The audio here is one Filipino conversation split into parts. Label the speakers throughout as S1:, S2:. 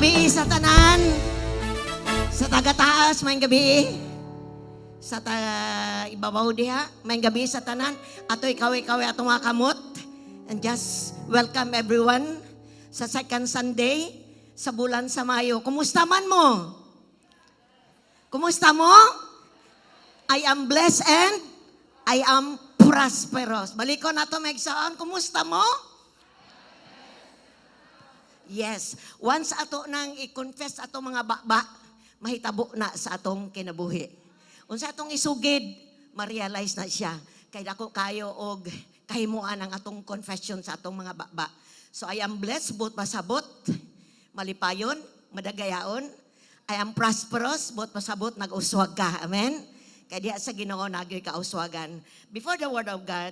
S1: gabi sa tanan. Sa taga-taas, may gabi. Sa ibabaw diha, may gabi sa tanan. Ato ikaw-ikaw atong mga kamot. And just welcome everyone sa second Sunday sa bulan sa Mayo. Kumusta man mo? Kumusta mo? I am blessed and I am prosperous. Balikon nato maigsoon. Kumusta mo? Yes. Once ato nang i-confess ato mga baba, mahitabo na sa atong kinabuhi. Unsa atong isugid, ma-realize na siya. Kay dako kayo og kahimuan ang atong confession sa atong mga baba. So I am blessed, but pasabot, malipayon, madagayaon. I am prosperous, but pasabot, nag-uswag ka. Amen? Kaya diya sa Ginoo nagyoy kauswagan. Before the word of God,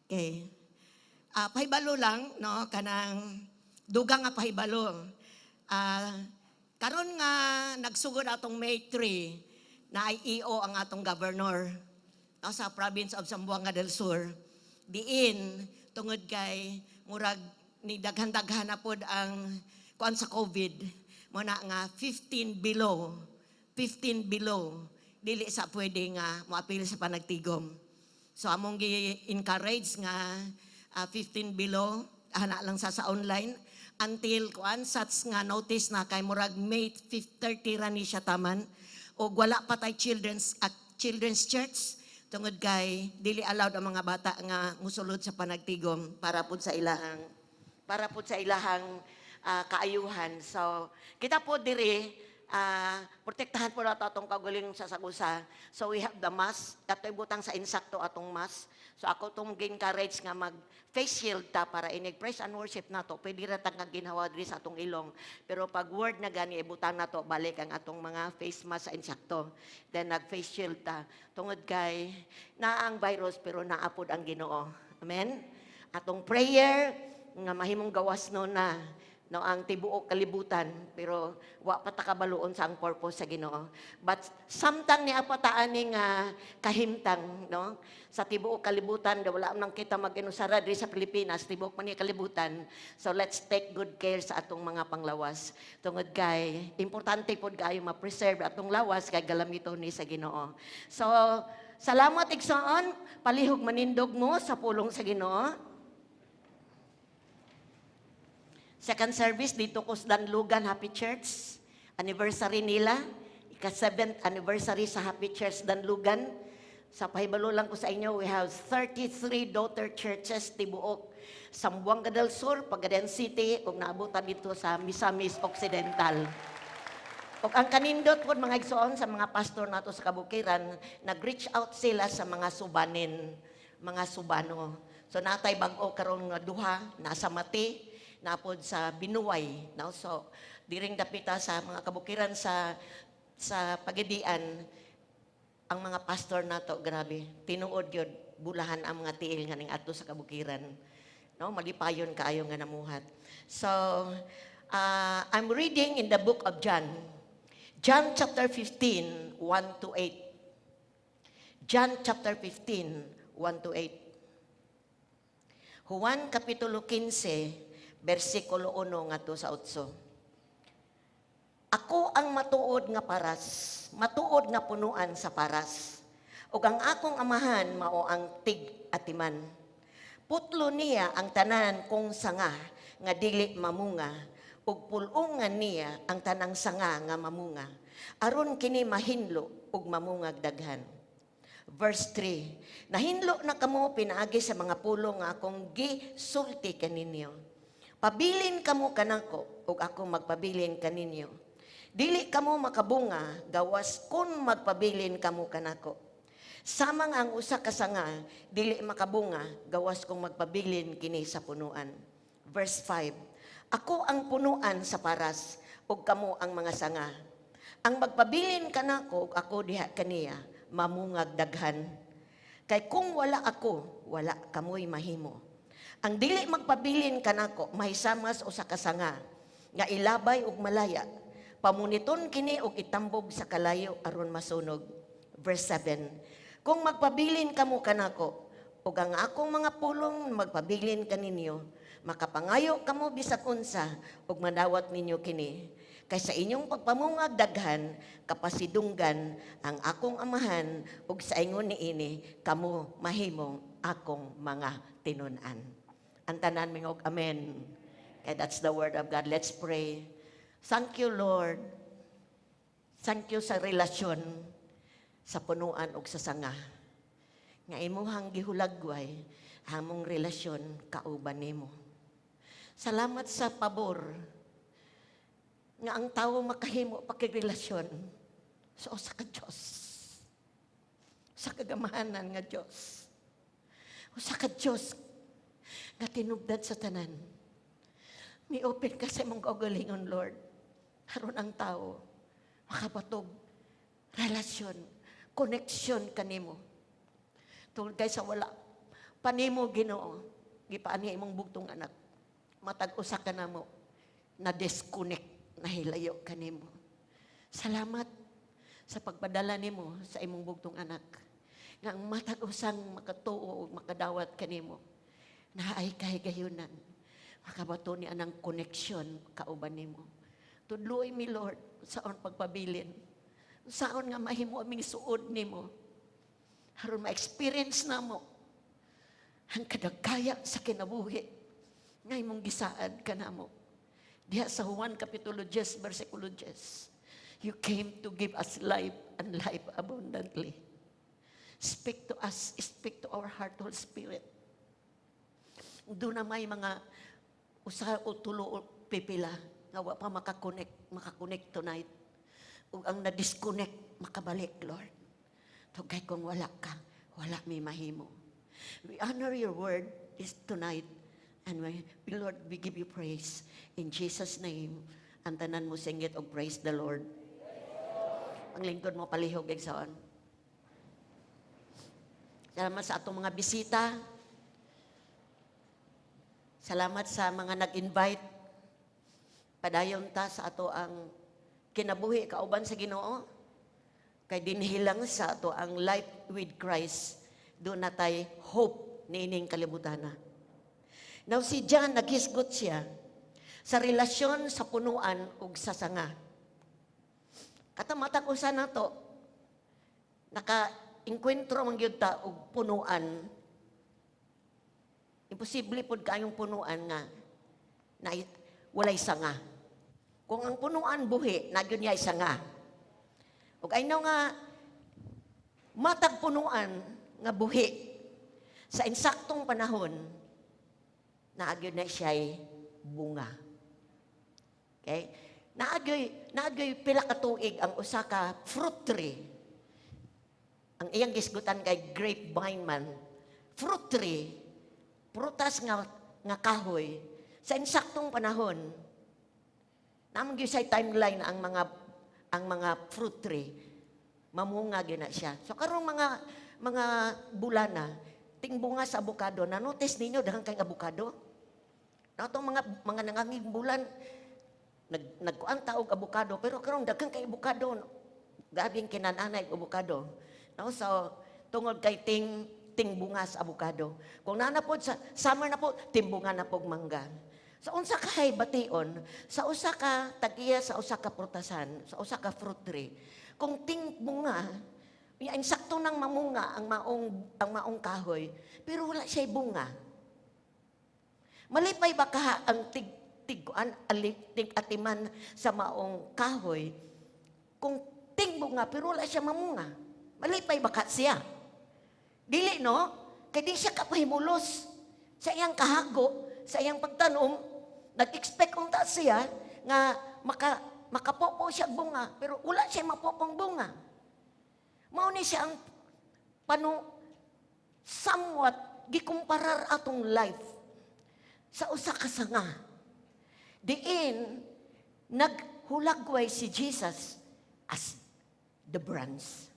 S1: okay. Pahibalo lang, no, kanang dugang nga pahibalo. Karon nga nagsugod atong May 3 na IEO ang atong governor, no, sa province of Zamboanga del Sur. Diin tungod kay murag ni daghan-daghan na pod ang kuan sa COVID mo na nga 15 below dili sa pwede nga moapil sa panagtigom. So among gi-encourage nga 15 below ana lang sa online until kuan sats nga notice na kay murag May 30 ra ni siya taman o wala pa tay children's church tungod kay dili allowed ang mga bata nga musulod sa panagtigom para pud sa ilahang kaayuhan. So kita po diri protektahan po nato atong kaugaling sa sagusa. So we have the mask, katoy butang sa insakto atong mask. So ako tong encourage nga mag face shield ta para inig praise and worship nato. Pwede ra tang ginhawa diri sa atong ilong. Pero pag word na gani ibutang nato balik ang atong mga face mask sa insakto. Then nag face shield ta tungod kay naa ang virus pero naapod ang Ginoo. Amen. Atong prayer nga mahimong gawas no na no ang tibuok kalibutan pero wa pa ta kabaluon sa ang purpose sa Ginoo, but samtang ni apataan ning kahimtang no sa tibuok kalibutan da wala nang kita mag-inusara diri sa Pilipinas tibuok man ni kalibutan. So let's take good care sa atong mga panglawas tungod kay importante pod kaayo ma-preserve atong lawas kay galamiton ni sa Ginoo. So salamat igsoon, palihog manindog mo sa pulong sa Ginoo. Second service dito ko sa Danlugan Happy Church. Anniversary nila. Ika-7th anniversary sa Happy Church Danlugan. Sa pahibalo lang ko sa inyo, we have 33 daughter churches tibuok. Zamboanga del Sur, Pagaden City, ug naabutan dito sa Misamis Occidental. Ug ang kanindot po mga igsoon sa mga pastor nato sa Kabukiran, nag-reach out sila sa mga subanin, mga subano. So natay bag-o karon nga duha, nasa Mati, napod sa Binuway, no? So diring dapita sa mga kabukiran sa Pagadian ang mga pastor nato grabe tinuod yun bulahan ang mga tiil nga ning adto sa kabukiran, no? Malipayon kaayo nga namuhat. So I'm reading in the book of John chapter 15 1 to 8. John chapter 15 1 to 8. Juan kapitulo 15 versikulo 1 ngadto sa 8. Ako ang matuod nga paras, matuod nga punuan sa paras. Ug ang akong amahan mao ang tig-atiman. Putlo niya ang tanan kong sanga nga dili mamunga, ug pulungan niya ang tanang sanga nga mamunga. Aron kini mahinlo ug mamungag daghan. Verse 3. Nahinlo na kamo pinaagi sa mga pulong nga akong gisulti kaninyo. Pabilin kamo kanako ug ako magpabilin kaninyo. Dili kamo makabunga gawas kun magpabilin kamo kanako. Samang ang usa ka sanga dili makabunga gawas kung magpabilin kini sa punuan. Verse 5. Ako ang punuan sa paras ug kamo ang mga sanga. Ang magpabilin kanako ug ako diha kaniya mamungag daghan. Kay kung wala ako, wala kamoy mahimo. Ang dili magpabilin kanako mahisamas usa ka sanga nga ilabay ug malaya. Pamuniton kini og itambog sa kalayo aron masunog. Verse 7. Kung magpabilin kamo kanako ug ang akong mga pulong magpabilin kaninyo, makapangayo kamo bisag unsa ug madawat ninyo kini. Kay sa inyong pagpamungag daghan, kapasidunggan ang akong amahan ug sa ingon niini kamo mahimong akong mga tinun-an. Ang tanan mingog amen. Okay, that's the word of God. Let's pray. Thank you, Lord. Thank you sa relasyon sa punuan ug sa sanga. Nga imuhang gihulagway hamong relasyon kauban nimo. Salamat sa pabor nga ang tawo makahimo pakigrelasyon sa usa ka Dios. Sa kagamahanan nga Dios. Usa ka Dios nga tinubdan sa tanan. Mi-open ka sa imong kaugalingon, Lord. Aron ang tawo makabatog relasyon, koneksyon kanimo. Tungod kay sa wala panimo Ginoo, gipaani imong bugtong anak. Matag usa ka namo na disconnect, nahilayo kanimo. Salamat sa pagpadala nimo sa imong bugtong anak. Nga ang matag usang makatuo ug makadawat kanimo. Na ay kahigayunan. Makabato ni anang koneksyon kauban nimo. Tudloy mi Lord saon pagpabilin. Saon nga mahimo aming suod nimo. Haron ma-experience na mo ang kadagkaya sa kinabuhi nga imong gisaad ka na mo. Diha sa Juan Kapitulo 10, versikulo 10, you came to give us life and life abundantly. Speak to us, speak to our heart, Holy Spirit. Doon na may mga usa o tulo o pipila nga wa pa makakonect tonight. Ug ang na-disconnect, makabalik, Lord. Tugay kung wala ka, wala may mahimo. We honor your word is tonight. And we, Lord, we give you praise. In Jesus' name, ang tanan mo singit og praise the Lord. Ang lingkod mo palihog, Egsaon. Salamat sa atong mga bisita. Salamat sa mga nag-invite. Padayon ta sa ato ang kinabuhi kauban sa Ginoo. Kay dinhilang sa ato ang life with Christ. Doon na tayo hope niining kalibutana. Now si John naghisgot siya sa relasyon sa punuan ug sa sanga. Katamatag usa na to, naka-inkwentro man gyud ta og punuan. Imposible pod kayong punuan nga na walay sanga. Kung ang punuan buhi, nagyud niya sanga. Ug ayno nga matag punuan nga buhi sa insaktong panahon naagyo na siya'y bunga. Okay? Naagyo'y pila ka tuig ang usa ka fruit tree. Ang iyang gisgutan kay grapevine man. Fruit tree, prutas nga kahoy, sa insaktong panahon, naman gyud sa timeline ang mga fruit tree, mamunga gyud na siya. So karong mga bulana, ting bunga sa abukado, na-notice ninyo daghang kay abukado? Natong mga nanganging bulan, nagkuan taog abukado, pero karong daghang kay abukado, gabing kinananay abukado. No, so tungod kay ting bunga sa abukado. Kung nanapod sa summer na po, timbunga na pog mangga. Sa unsa ka bation, sa usa ka tagiya, sa usa ka prutasan, sa usa ka fruit tree. Kung ting bunga, ang sakto nang mamunga ang maong kahoy, pero wala siya bunga. Malipay ba ka ang tig atiman sa maong kahoy? Kung ting bunga, pero wala siya mamunga. Malipay ba ka siya? Dili, no? Kaya di siya kapahimulos sa iyang kahago, sa iyang pagtanom. Nag-expect kong ta siya nga makapopo siya bunga, pero wala siya mapopong bunga. Mauni siya ang somewhat gikumparar atong life sa usa ka sanga. Diin naghulagway si Jesus as the branch.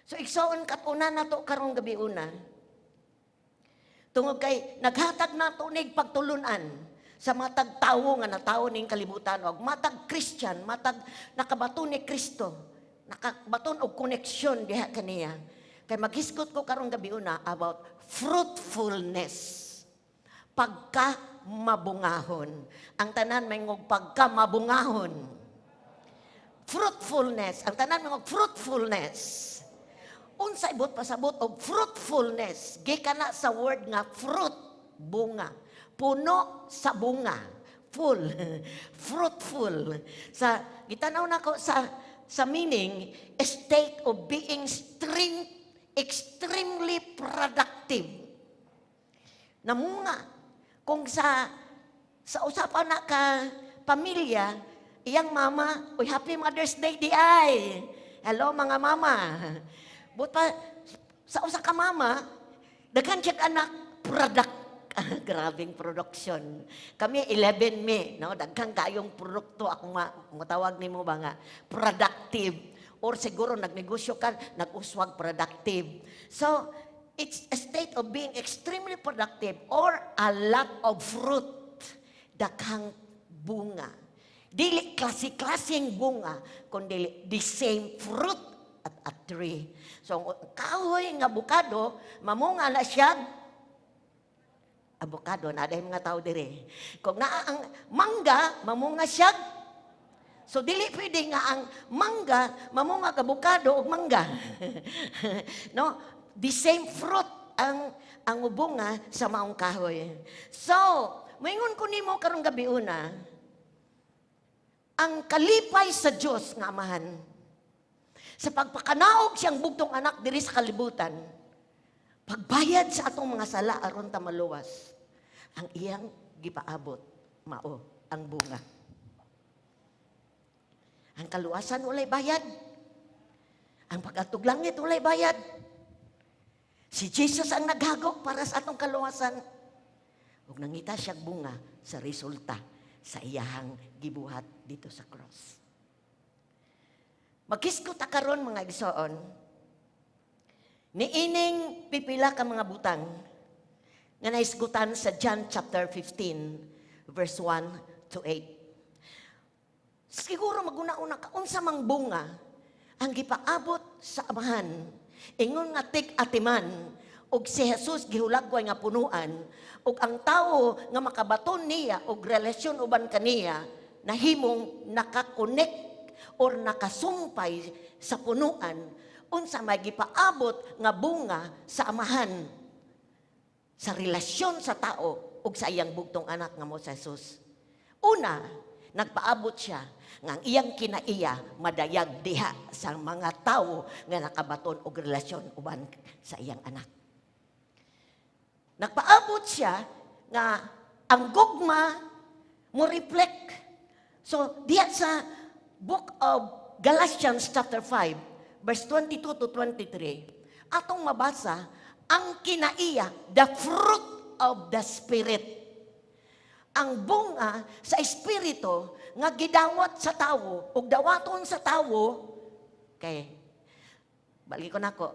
S1: So igsoon katuna nato karong gabi una. Tungod kay naghatag nato nig pagtulunan sa matag tawo nga natawo ning kalibutan og matag Christian, matag nakabato ni Kristo, nakabaton og koneksyon diha kaniya. Kay maghisgot ko karong gabi una about fruitfulness. Pagka mabungahon. Ang tanan may ngog pagka mabungahon. Fruitfulness. Ang tanan may ngog fruitfulness. Unsa ibot pasabot og fruitfulness. Gikan na sa word nga fruit, bunga. Puno sa bunga. Full. Fruitful. Sa gitanaw nako sa meaning, a state of being extremely productive. Namunga kung sa usapan na ka pamilya, iyang mama, uy, happy Mother's Day di ay. Hello mga mama. But pa, sa usa ka mama, daghan siya anak, grabing production. Kami 11 me, no? Daghang kayong produkto ako matawag nimo ba nga productive or siguro nagnegosyo ka, nag-uswag productive. So, it's a state of being extremely productive or a lot of fruit. Daghang bunga. Dili klase-klaseng bunga, kundi the same fruit at a tree. So, kahoy nga bukado, mamunga na siya avocado, na mga tao dire. Kung naa ang mangga, mamunga siya. So, dili pwede nga ang mangga, mamunga avocado o mangga. No? The same fruit ang ubunga sa maong kahoy. So, maingon ko nimo karong gabi una, ang kalipay sa Dios nga amahan, sa pagpakanaog siyang bugtong anak diri sa kalibutan, pagbayad sa atong mga sala aron ta maluwas, ang iyang gipaabot mao ang bunga. Ang kaluwasan walay bayad. Ang pag-atog langit walay bayad. Si Jesus ang naghagok para sa atong kaluwasan. Ug nangita siya bunga sa resulta sa iyahang gibuhat dito sa cross. Magkiskot ta karon mga igsoon. Niining pipila ka mga butang nga naisgutan sa John chapter 15 verse 1 to 8. Siguro maguna-una ka unsa mang bunga ang gipaabot sa amahan. Ingon nga tig-atiman og si Jesus gihulagway nga punuan og ang tawo nga makabaton niya og relasyon uban kaniya nahimong nakakonect or nakasumpay sa punuan unsa may gipaabot nga bunga sa amahan sa relasyon sa tao ug sa iyang bugtong anak nga mo sa Jesus. Una, nagpaabot siya nga ang iyang kinaiya madayag diha sa mga tao nga nakabaton og relasyon uban sa iyang anak. Nagpaabot siya nga ang gugma mo reflect. So, diha sa book of Galatians chapter 5 verse 22 to 23, atong mabasa ang kinaiya, the fruit of the Spirit. Ang bunga sa Espiritu nga gidawat sa tawo ug dawaton sa tawo kay balik ko nako.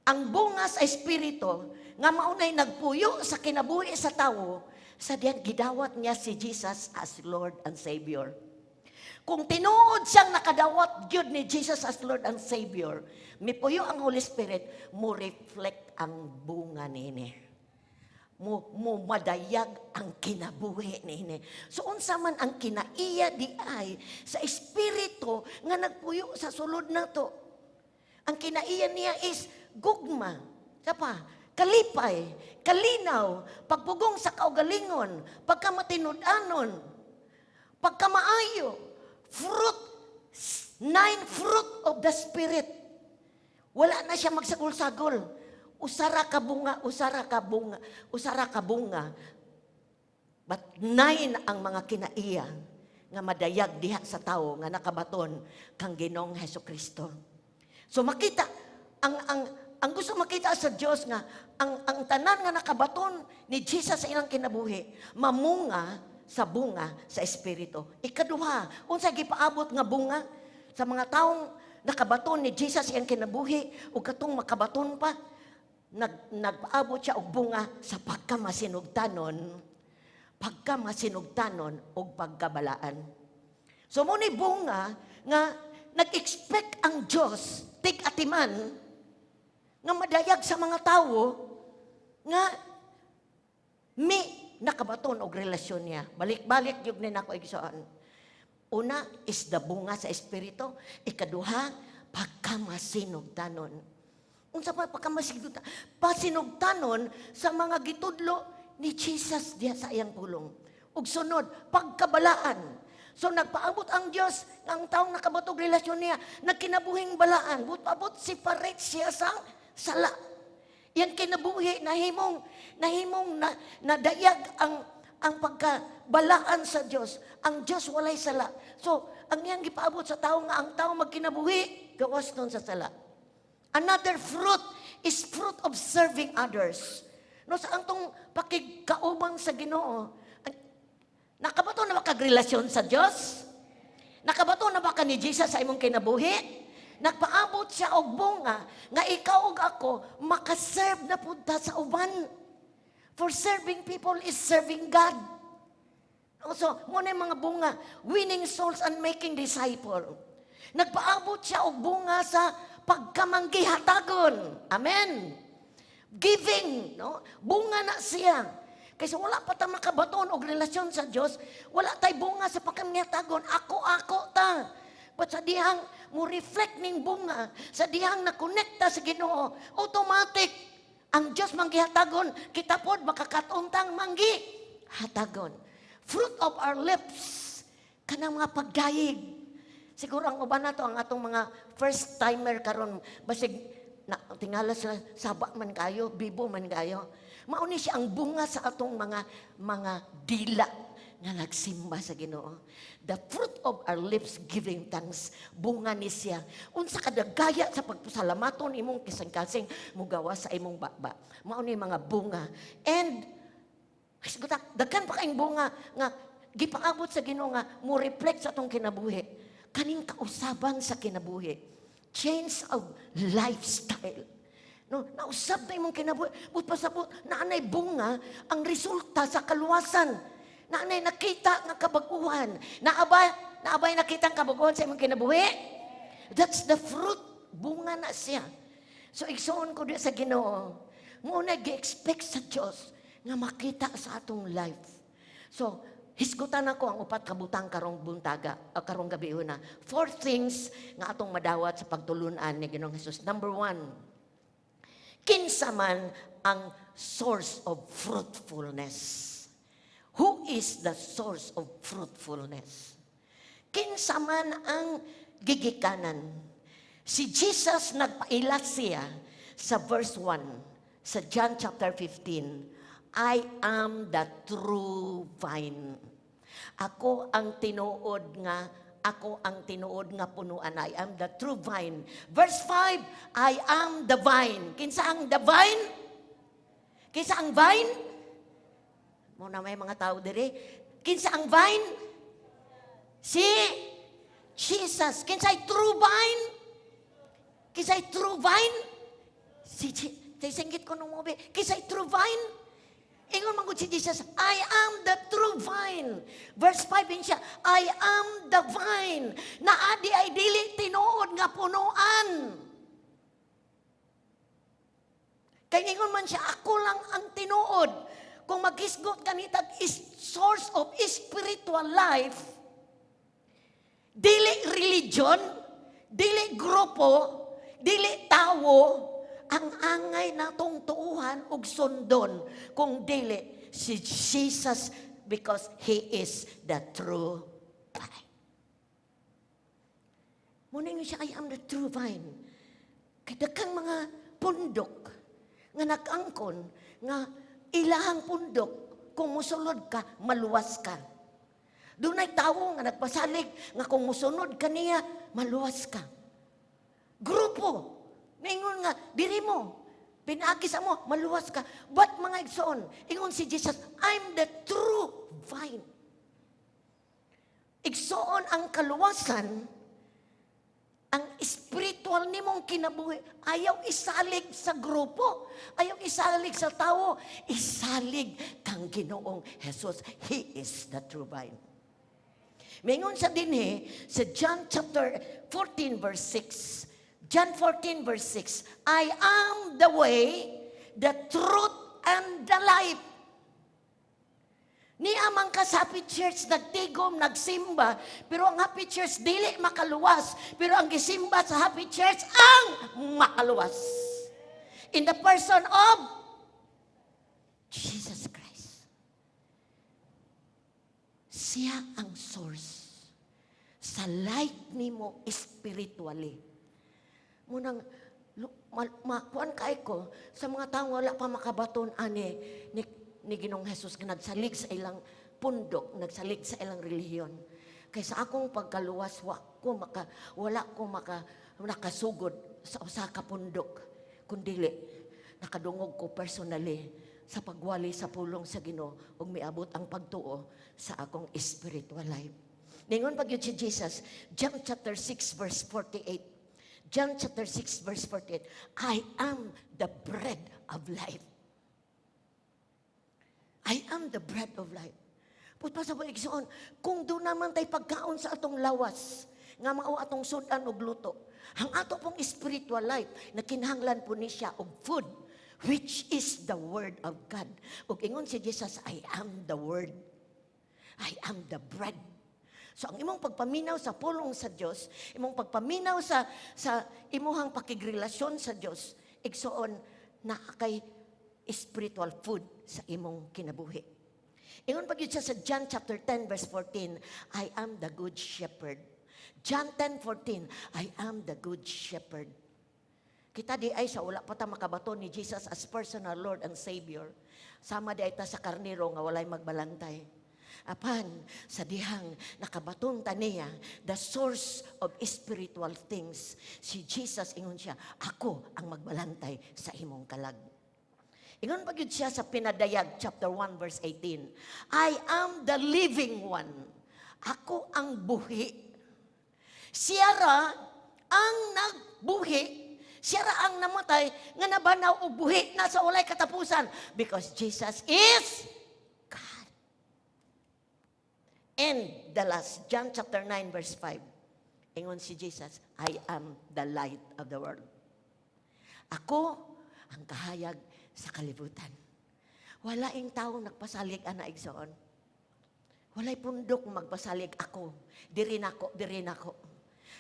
S1: Ang bunga sa Espiritu nga maunay nagpuyo sa kinabuhi sa tawo sa diyan gidawat niya si Jesus as Lord and Savior. Kung tinuod siyang nakadawat gyud ni Jesus as Lord and Savior, mipuyo ang Holy Spirit, mo reflect ang bunga nini. Mo madayag ang kinabuhi nini. So unsa man ang kinaiya di ay sa espiritu nga nagpuyo sa sulod nato. Ang kinaiya niya is gugma. Sapa? Kalipay, kalinaw, pagpugong sa kaugalingon, pagkamatinud-anon, pagkamaayo. Fruit, 9 fruit of the Spirit. Wala na siya magsagol-sagol. Usara ka bunga, usara ka bunga, usara ka bunga. But 9 ang mga kinaiya nga madayag diha sa tao nga nakabaton kang Ginoong Hesukristo. So makita ang gusto makita sa Dios nga ang tanan nga nakabaton ni Jesus sa ilang kinabuhi, mamunga sa bunga sa espiritu. Ikaduha, unsa gipaabot nga bunga sa mga taong nakabaton ni Jesus iyang kinabuhi ug katong makabaton pa nagpaabot siya og bunga sa pagkamasinugtanon og pagkabalaan. So mo ni bunga nga nag-expect ang Dios tig-atiman nga madayag sa mga tao nga mi nakabaton og relasyon niya. Balik-balik yun na ako igsoon. Una is the bunga sa espiritu. Ikaduha, pagkamasinugtanon. Unsa pa pagkamasinugtanon? Pasinugtanon sa mga gitudlo ni Jesus diha sa iyang pulong. Ug sunod, pagkabalaan. So nagpaabot ang Dios ang taong nakabatog relasyon niya, nagkinabuhing balaan. But separate siya sa sala. Yan kinabuhi nahimong nadayag ang pagkabalaan sa Dios. Ang Dios walay sala. So ang iyang gipaabot sa tao nga ang tao magkinabuhi gawas nun sa sala. Another fruit is fruit of serving others. No, sa antong pakigkaubang sa Ginoo, nakabato na ba kagrelasyon sa Diyos? Nakabato na ba ka ni Jesus sa imong kinabuhi? Nagpaabot siya og bunga nga ikaw ug ako makaserve na punta sa uban. For serving people is serving God. So, muna yung mga bunga, winning souls and making disciple. Nagpaabot siya og bunga sa pagkamanggihatagon. Amen. Giving, no? Bunga na siya. Kasi wala pa tayo makabaton og relasyon sa Diyos, wala tayo bunga sa pagkamiyatagon. Ako ta. But sa dihang mo reflect ning bunga, sa dihang na-connecta sa Ginoo, automatic, ang Diyos manggihatagon, kita pod makakatuntang manggihatagon. Fruit of our lips, kanang mga pagdayig. Siguro ang uban na to, ang atong mga first timer karon basig, tingala sa saba man kayo, bibo man kayo. Mauni siya ang bunga sa atong mga dila nga nagsimba sa Ginoo. The fruit of our lips giving thanks, bunga ni siya. Unsa kadagaya sa pagpasalamaton imong kising-kasing mugawa sa imong baba. Mauni mga bunga. And daghan pa kaayong bunga nga gipaabot sa Ginoo nga mo reflect sa atong kinabuhi. Kaning kausaban sa kinabuhi. Change of lifestyle. No, nausab na imong kinabuhi. But pasabot, naanay bunga ang resulta sa kaluwasan. Naanay nakita nga kabaguhan. Naabay nakita ang kabaguhan sa imong kinabuhi. That's the fruit. Bunga na siya. So, igsoon ko din sa Ginoo. Muna gi-expect sa Diyos nga makita sa atong life. So, hisgutan ako ang upat kabutang karong buntaga, karong gabi una. 4 things nga atong madawat sa pagtulunan ni Ginoong Hesus. Number 1, kinsa man ang source of fruitfulness. Who is the source of fruitfulness? Kinsa man ang gigikanan. Si Jesus nagpailas siya sa verse 1 sa John chapter 15. I am the true vine. Ako ang tinuod nga punuan. I am the true vine. Verse 5, I am the vine. Kinsa ang the vine? Kinsa ang vine? Muna may mga tao dire. Kinsa ang vine? Si Jesus. Kinsa ay true vine? Kinsa ay true vine? Singgit ko nung mobi. Kinsa ay true vine? Ingon man gud si Jesus, I am the true vine. Verse 5 din siya, I am the vine. Naadi ay dili tinuod nga punuan. Kaya ingon man siya, ako lang ang tinuod. Kung maghisgot kanitag is source of spiritual life, dili religion, dili grupo, dili tawo, ang angay natong tuuhan ug sundon kung dili si Jesus because He is the true vine. Muna siya, I am the true vine. Kaya daghang mga pundok nga nag-angkon nga ilahang pundok kung musulod ka, maluwas ka. Dunay tawo nga nagpasalig nga kung musunod ka niya, maluwas ka. Grupo. Ingon nga, diri mo, pinagi sa mo, maluwas ka. But mga igsoon, ingon si Jesus, I'm the true vine. Igsoon ang kaluwasan, ang spiritual nimong kinabuhi, ayaw isalig sa grupo, ayaw isalig sa tao, isalig kang Ginoong Jesus. He is the true vine. Mingon sa dinhi, sa John chapter 14 verse 6, John 14 verse 6, I am the way, the truth, and the life. Ni amang ka sa Happy Church, nagtigom, nagsimba, pero ang Happy Church dili makaluwas. Pero ang gisimba sa Happy Church ang makaluwas. In the person of Jesus Christ. Siya ang source sa life nimo spiritually. Munang makuan kay ko sa mga tawo wala pa makabaton ani ni Ginoong Hesus nga nagsalig sa ilang pundok, nagsalig sa ilang relihiyon. Kaysa akong pagkaluwas wala ko nakasugod sa usa ka pundok, kundili nakadungog ko personally sa pagwali sa pulong sa Ginoo ug miabot ang pagtuo sa akong spiritual life. Ningon pag si Jesus, John chapter 6 verse 48. John chapter 6 verse 48. I am the bread of life. I am the bread of life. Putpa sa igsoon, kung doon naman tayo pagkaon sa atong lawas, nga mao atong sudan og luto, ang ato pong spiritual life, na kinahanglan po ni siya og food, which is the word of God. Ug ingon si Jesus, I am the word. I am the bread. So ang imong pagpaminaw sa pulong sa Dios, imong pagpaminaw sa imuhang pakigrelasyon sa Dios, igsoon na kay spiritual food sa imong kinabuhi. Ingon pa gyud siya sa John chapter 10 verse 14, I am the good shepherd. John 10:14, I am the good shepherd. Kita di ay sa wala pa ta makabaton ni Jesus as personal Lord and Savior. Sama di ay ta sa karnero nga walay magbalantay. Apan sa dihang nakabaton ta niya, the source of spiritual things, si Jesus ingon siya, ako ang magbalantay sa imong kalag. Ingon pa gyud siya sa Pinadayag chapter 1 verse 18. I am the living one. Ako ang buhi. Siya ra ang nagbuhi. Siya ra ang namatay nga nabanaw og buhi na sa walay katapusan because Jesus is God. And the last John chapter 9 verse 5. Ingon si Jesus, I am the light of the world. Ako ang kahayag sa kalibutan. Walaing tao nagpasalig ana igsoon. Walay pundok magpasalig ako. Diri nako.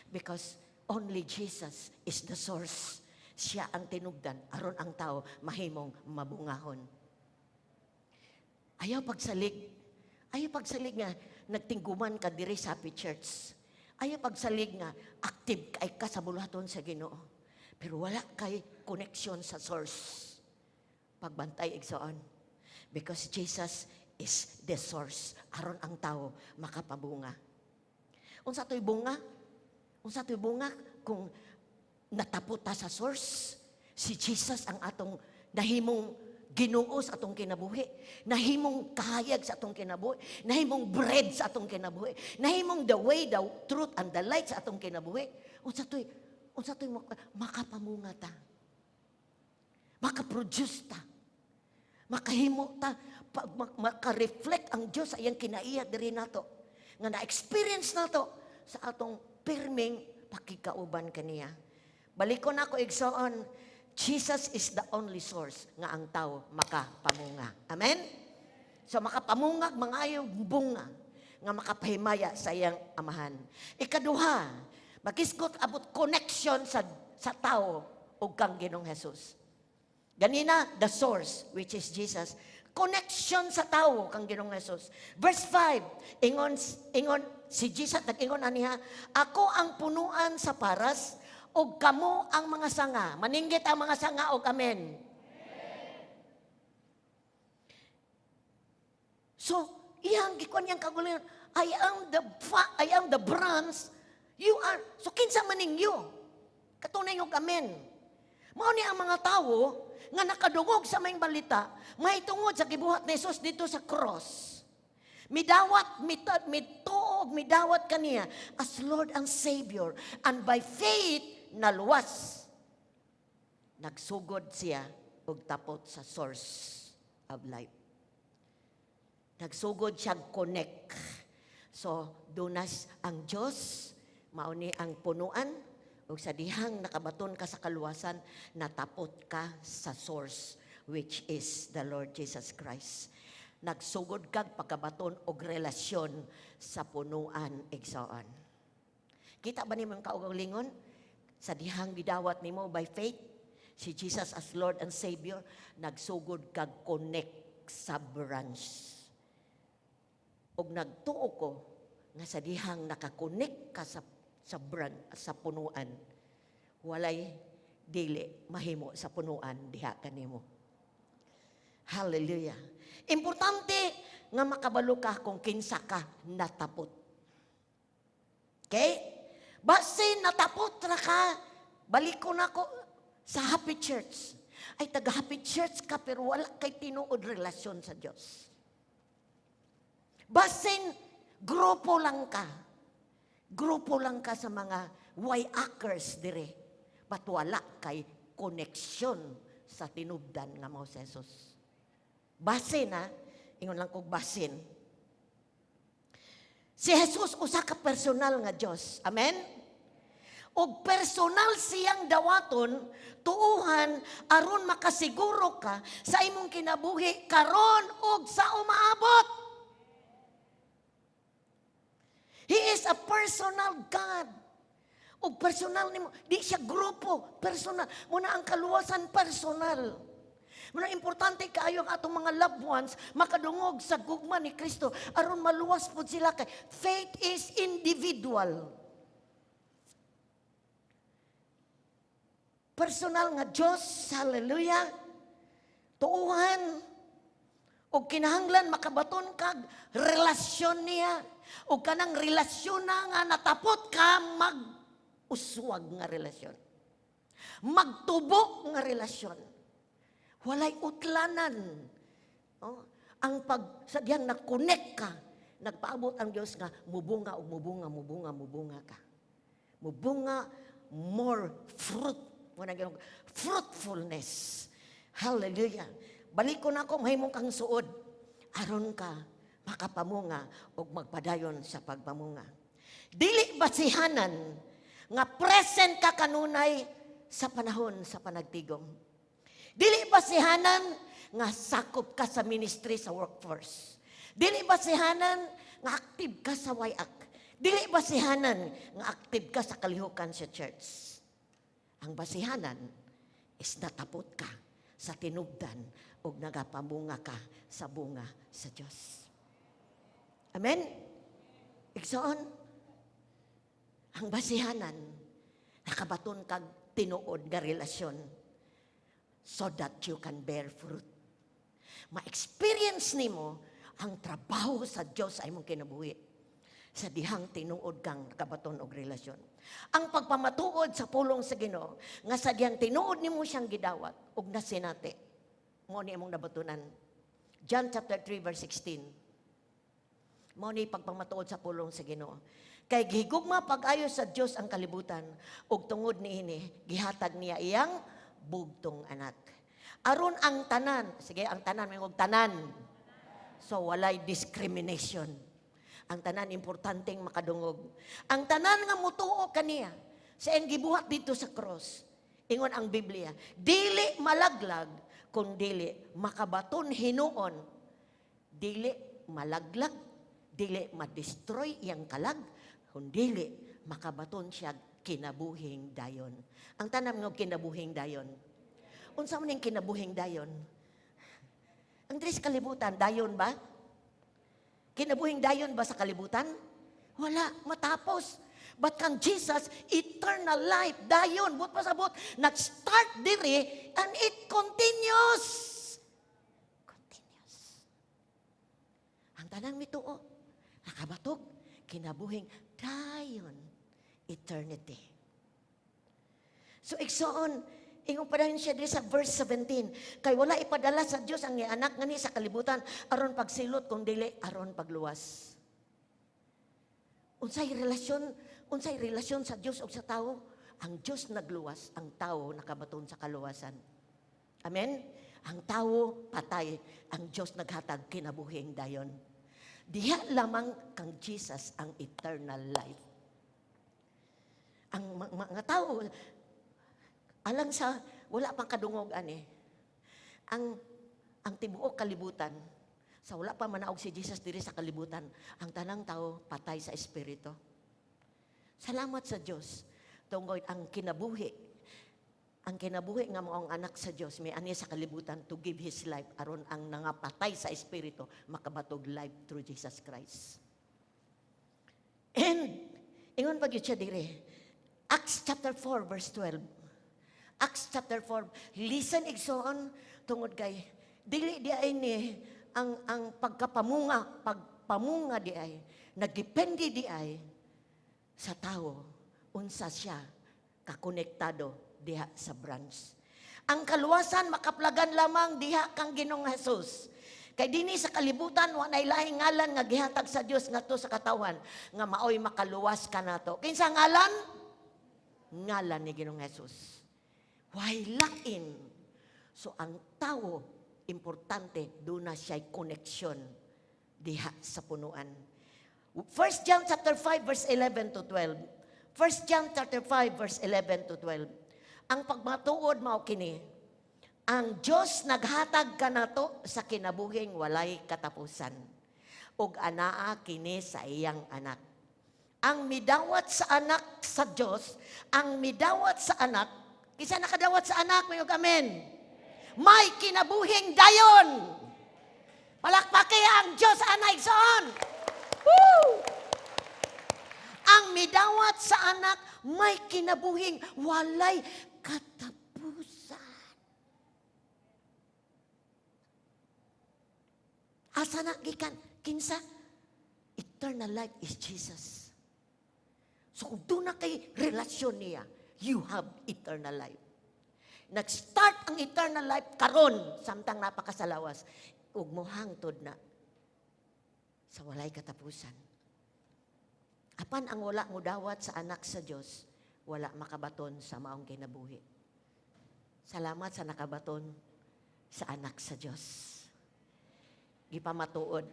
S1: Because only Jesus is the source. Siya ang tinubdan aron ang tao mahimong mabungahon. Ayaw pagsalig nga nagtingguman ka diri sa Happy Church. Ayaw pagsalig nga active kay ka sa buluhaton sa Ginoo. Pero wala kay connection sa source. Pagbantay igsoon. Because Jesus is the source. Aron ang tao makapabunga. Unsa to'y bunga? Kung nataputa sa source, si Jesus ang atong nahimong Ginoo sa atong kinabuhi, nahimong kahayag sa atong kinabuhi, nahimong bread sa atong kinabuhi, nahimong the way, the truth, and the light sa atong kinabuhi. Unsa to'y makapamunga ta. Makaproduce ta. Makahimo ta. Maka-reflect ang Diyos sa iyang kinaiya diri nato. Nga na-experience nato sa atong pirming pakikauban kaniya. Balikon ako igsoon, Jesus is the only source nga ang tao makapamunga. Amen? So makapamungag mga ayong bunga nga makapahimaya sa iyang amahan. Ikaduha, makisgot abot connection sa tao ug kang Ginoong Hesus. Ganina, the source, which is Jesus. Connection sa tao kang Ginoong Hesus. Verse 5, ingon si Jesus, nag-ingon aniha, ako ang punuan sa paras, o kamo ang mga sanga. Maninggit ang mga sanga o amen. So, iyang gikuan niyang kagulingon, I am the branch, you are, so kinsa maningyo. Katunay yung amen. Mao ni ang mga tao, nga nakadungog sa maing balita, may tungod sa gibuhat ni Jesus dito sa cross. Midawat kaniya as Lord and Savior. And by faith, naluwas. Nagsugod siya og tapot sa source of life. Nagsugod siya connect. So, dunas ang Diyos, mauni ang punuan, ug sa dihang nakabaton ka sa kaluwasan, natapot ka sa source, which is the Lord Jesus Christ. Nagsugod kag pagkabaton og relasyon sa punuan igsoon. Kita ba nimo ang kaugalingon? Sa dihang gidawat nimo by faith, si Jesus as Lord and Savior, nagsugod kag connect sa branch. Og nagtuo ko nga sa dihang nakakonek ka sa punuan, walay dili mahimo sa punuan diha kanimo. Hallelujah. Importante nga makabalo ka kung kinsa ka natapot. Okay? Base natapot ra ka, balik ko na ko sa Happy Church. Ay taga Happy Church ka pero wala kay tinuod relasyon sa Dios. Basin grupo lang ka. Grupo lang ka sa mga way-akers dire. But wala kay koneksyon sa tinubdan nga mao si Jesus. Basin ha, ingon lang kog basin. Si Jesus usa ka personal nga Dios. Amen? Og personal siyang dawaton, tuuhan aron makasiguro ka sa imong kinabuhi karon og sa umaabot. He is a personal God. O personal nimo, di siya grupo, personal. Muna ang kaluwasan personal. Muna importante kaayo ang atong mga loved ones makadungog sa gugma ni Kristo aron maluwas pud sila kay faith is individual. Personal nga Dios, hallelujah. Tuuhan o kinahanglan makabaton kag relasyon niya. O kanang relasyon na nga natapot ka mag-uswag nga relasyon. Magtubo nga relasyon. Walay utlanan. Oh, ang sa diyang na-connect ka, nagpaabot ang Diyos nga mubunga o mubunga ka. Mubunga more fruit. Fruitfulness. Hallelujah. Balik ko na ako, mahimong kang suod. Aron ka makapamunga o magpadayon sa pagpamunga. Dili basihanan nga present ka kanunay sa panahon sa panagtigom. Dili basihanan nga sakop ka sa ministry sa workforce. Dili basihanan nga active ka sa wayak. Dili basihanan nga active ka sa kalihukan sa church. Ang basihanan is natapot ka sa tinubdan o nagapamunga ka sa bunga sa Diyos. Amen? Igsoon, ang basihanan, nakabaton kag tinuod nga relasyon so that you can bear fruit. Ma-experience nimo ang trabaho sa Diyos ay mong kinabuhi sa dihang tinuod kang nakabaton og relasyon. Ang pagpamatuod sa pulong sa Ginoo nga sa dihang tinuod nimo siyang gidawat og nasinati. Mo ni imong nabatunan. John chapter 3 verse 16. Mao ni pagpamatuod sa pulong sa Ginoo. Kay gihigugma pag-ayo sa Dios ang kalibutan ug tungod niini gihatag niya iyang bugtong anak. Aron ang tanan, sige ang tanan may tanan. So walay discrimination. Ang tanan importanteng makadungog. Ang tanan nga mutuo kaniya sa iyang gibuhat dito sa cross. Ingon ang Biblia, dili malaglag kun dili makabaton hinuon. Dili malaglag, dili ma-destroy iyang kalag, kundili makabaton siya kinabuhing dayon. Ang tanam nga kinabuhing dayon. Unsa man ning kinabuhing dayon? Ang diri sa kalibutan, dayon ba? Kinabuhing dayon ba sa kalibutan? Wala, matapos. But kang Jesus, eternal life, dayon, but pasabot, nag-start diri and it continues. Continuous. Ang tanang mituo, nakabatog, kinabuhing dayon, eternity. So, igsoon, ingon pa rin siya diri sa verse 17, kay wala ipadala sa Dios ang anak nga ni sa kalibutan, aron pagsilot kung dili, aron pagluwas. Unsay relasyon sa Dios o sa tao? Ang Dios nagluwas, ang tao nakabaton sa kaluwasan. Amen? Ang tao patay, ang Dios naghatag kinabuhing dayon. Diha lamang kang Jesus ang eternal life. ang mga tao, alang sa, wala pang kadungog ani. Ang tibuok kalibutan, sa wala pa manaog si Jesus diri sa kalibutan, ang tanang tao patay sa espiritu. Salamat sa Dios. Tungod ang kinabuhi nga maong anak sa Dios may ani sa kalibutan to give His life aron ang nangapatay sa espiritu makabatog life through Jesus Christ. And ingon pag siya dire, Acts chapter 4 verse 12. Acts chapter 4, listen igsoon tungod kay dili di ay ni ang pagpamunga di ay nagdepende di ay sa tao unsa siya kakonektado diha sa branch. Ang kaluwasan makaplagan lamang diha kang Ginoong Hesus. Kay dinhi sa kalibutan wa nay lahing ngalan nga gihatag sa Dios ngadto sa katawan nga maoy makaluwas kanato. Kinsa ngalan? Ngalan ni Ginoong Hesus. Why lain? So ang tao importante doon na siya'y koneksyon diha sa punuan. 1 John chapter 5 verse 11 to 12. 1 John chapter 5 verse 11 to 12. Ang pagmatuod mao kini, ang Dios naghatag kanato sa kinabuhing walay katapusan. Ug anaa kini sa iyang anak. Ang midawat sa anak sa Dios, ang midawat sa anak, kisa nakadawat sa anak, mayog amen. May kinabuhing dayon. Palakpaki ang Diyos anay son. Woo! Ang midawat sa anak, may kinabuhing walay katapusan. Asa na gikan? Kinsa? Eternal life is Jesus. So kung doon na kay relasyon niya, you have eternal life. Nag-start ang eternal life karon samtang napakasalawas ug mohangtod na sa walay katapusan. Apan ang wala mo dawat sa anak sa Dios, wala makabaton sa maong kinabuhi. Salamat sa nakabaton sa anak sa Dios. Gipamatuod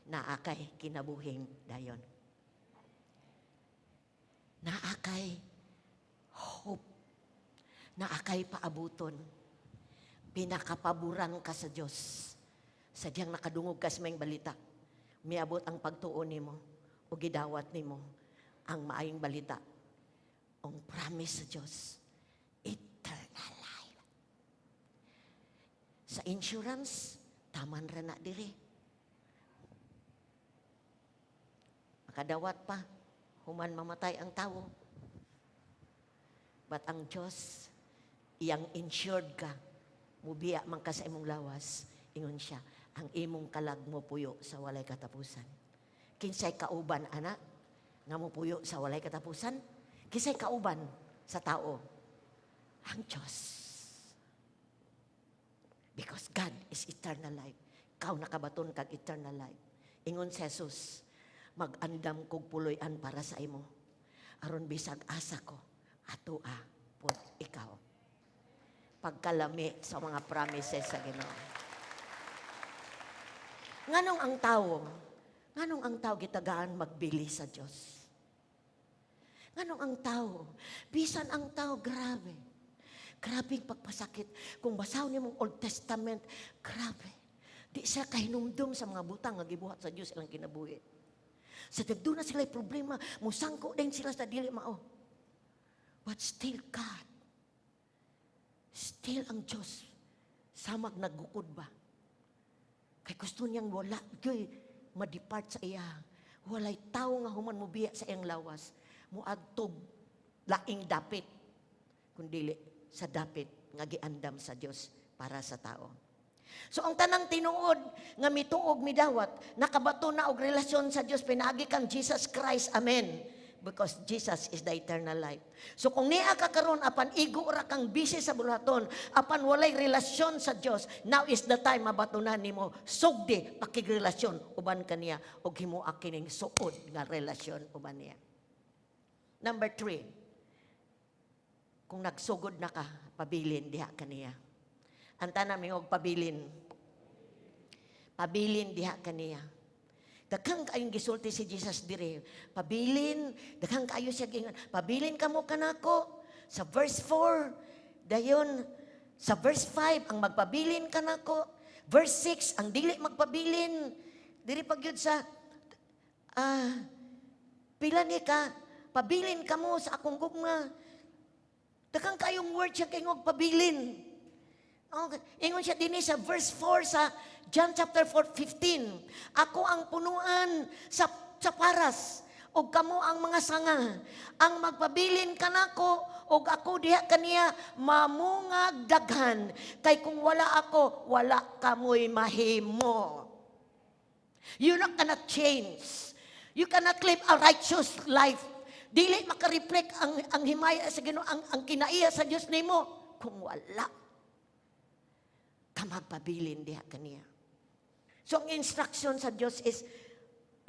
S1: na akay kinabuhing dayon. Na akay hope. Na akay paabuton, pinakapaboran ka sa Diyos. Sadyang nakadungog ka sa may balita, miabot ang pagtuon nimo o gidawat nimo ang maayong balita. Ang promise sa Diyos, eternal life. Sa insurance, taman ra na diri. Makadawat pa, human mamatay ang tao. But ang Diyos, iyang insured ka, mubiya man ka sa imong lawas, ingon siya, ang imong kalag mo puyo sa walay katapusan. Kinsay kauban, anak, nga mo puyo sa walay katapusan? Kinsay kauban sa tao? Ang Diyos. Because God is eternal life. Kau nakabaton kag eternal life. Ingon si Jesus, mag-andam kog puloy-an para sa imo. Aron bisag asa ko, atua pod ikaw. Pagkalami sa mga promises sa Ginoo. Nganong ang tao gitagaan magbili sa Dios? Nganong ang tao, bisan ang tao grabe. Grabe pagpasakit. Kung basaw nimong Old Testament, grabe. Di siya kahinumdum sa mga butang nga gibuhat sa Dios ilang kinabuhi. Sa dagdo na sila problema, musangko din sila sa dili mao. But still God. Still ang Diyos. Samag naggukod ba? Kay gusto niyang wala, gay, madepart sa iya. Walay tao nga human mo biya sa iyang lawas. Muadtog, laing dapit. Kundili sa dapit nga giandam sa Diyos para sa tao. So ang tanang tinuod nga mituog midawat, nakabato na og relasyon sa Diyos, pinaagi kang Jesus Christ. Amen. Because Jesus is the eternal life. So kung niya ka karon apan igo ra kang busy sa bulaton, apan walay relasyon sa Dios, now is the time mabatunan nimo sugdi pakigrelasyon uban kaniya og himuak kining suod nga relasyon uban niya. Number 3. Kung nagsugod na ka, pabilin diha kaniya. Ang tanan mi og pabilin. Pabilin diha kaniya. Daghang kayong gisulti si Jesus dire. Pabilin, daghang kayo siya gingan. Pabilin kamo kanako. Sa verse 4, dayon, sa verse 5, ang magpabilin kanako. Verse 6, ang dili magpabilin. Diri pagyud sa, pila ni ka, pabilin kamo sa akong gugma. Daghang kayong word siya kayong pabilin. Ingon siya din sa verse 4 sa John chapter 4:15. Ako ang punuan sa paras, o kamo ang mga sanga. Ang magpabilin kanako, o ako diha kaniya mamungag daghan. Kay kung wala ako, wala kamoy mahimo. You not cannot change. You cannot live a righteous life. Dili makareflect ang himaya sa Ginoo, ang kinaiya sa Dios nimo kung wala ka magpabilin diha kaniya. So ang instruction sa Dios is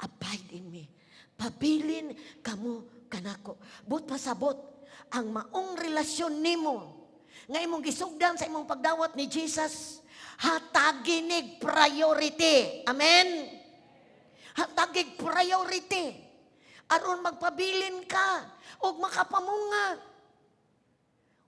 S1: abide in me. Pabilin kamo kanako. But pasabot ang maong relasyon nimo nga imong gisugdan sa imong pagdawat ni Jesus, hataginig priority. Amen. Hatagig priority. Aron magpabilin ka o makapamunga.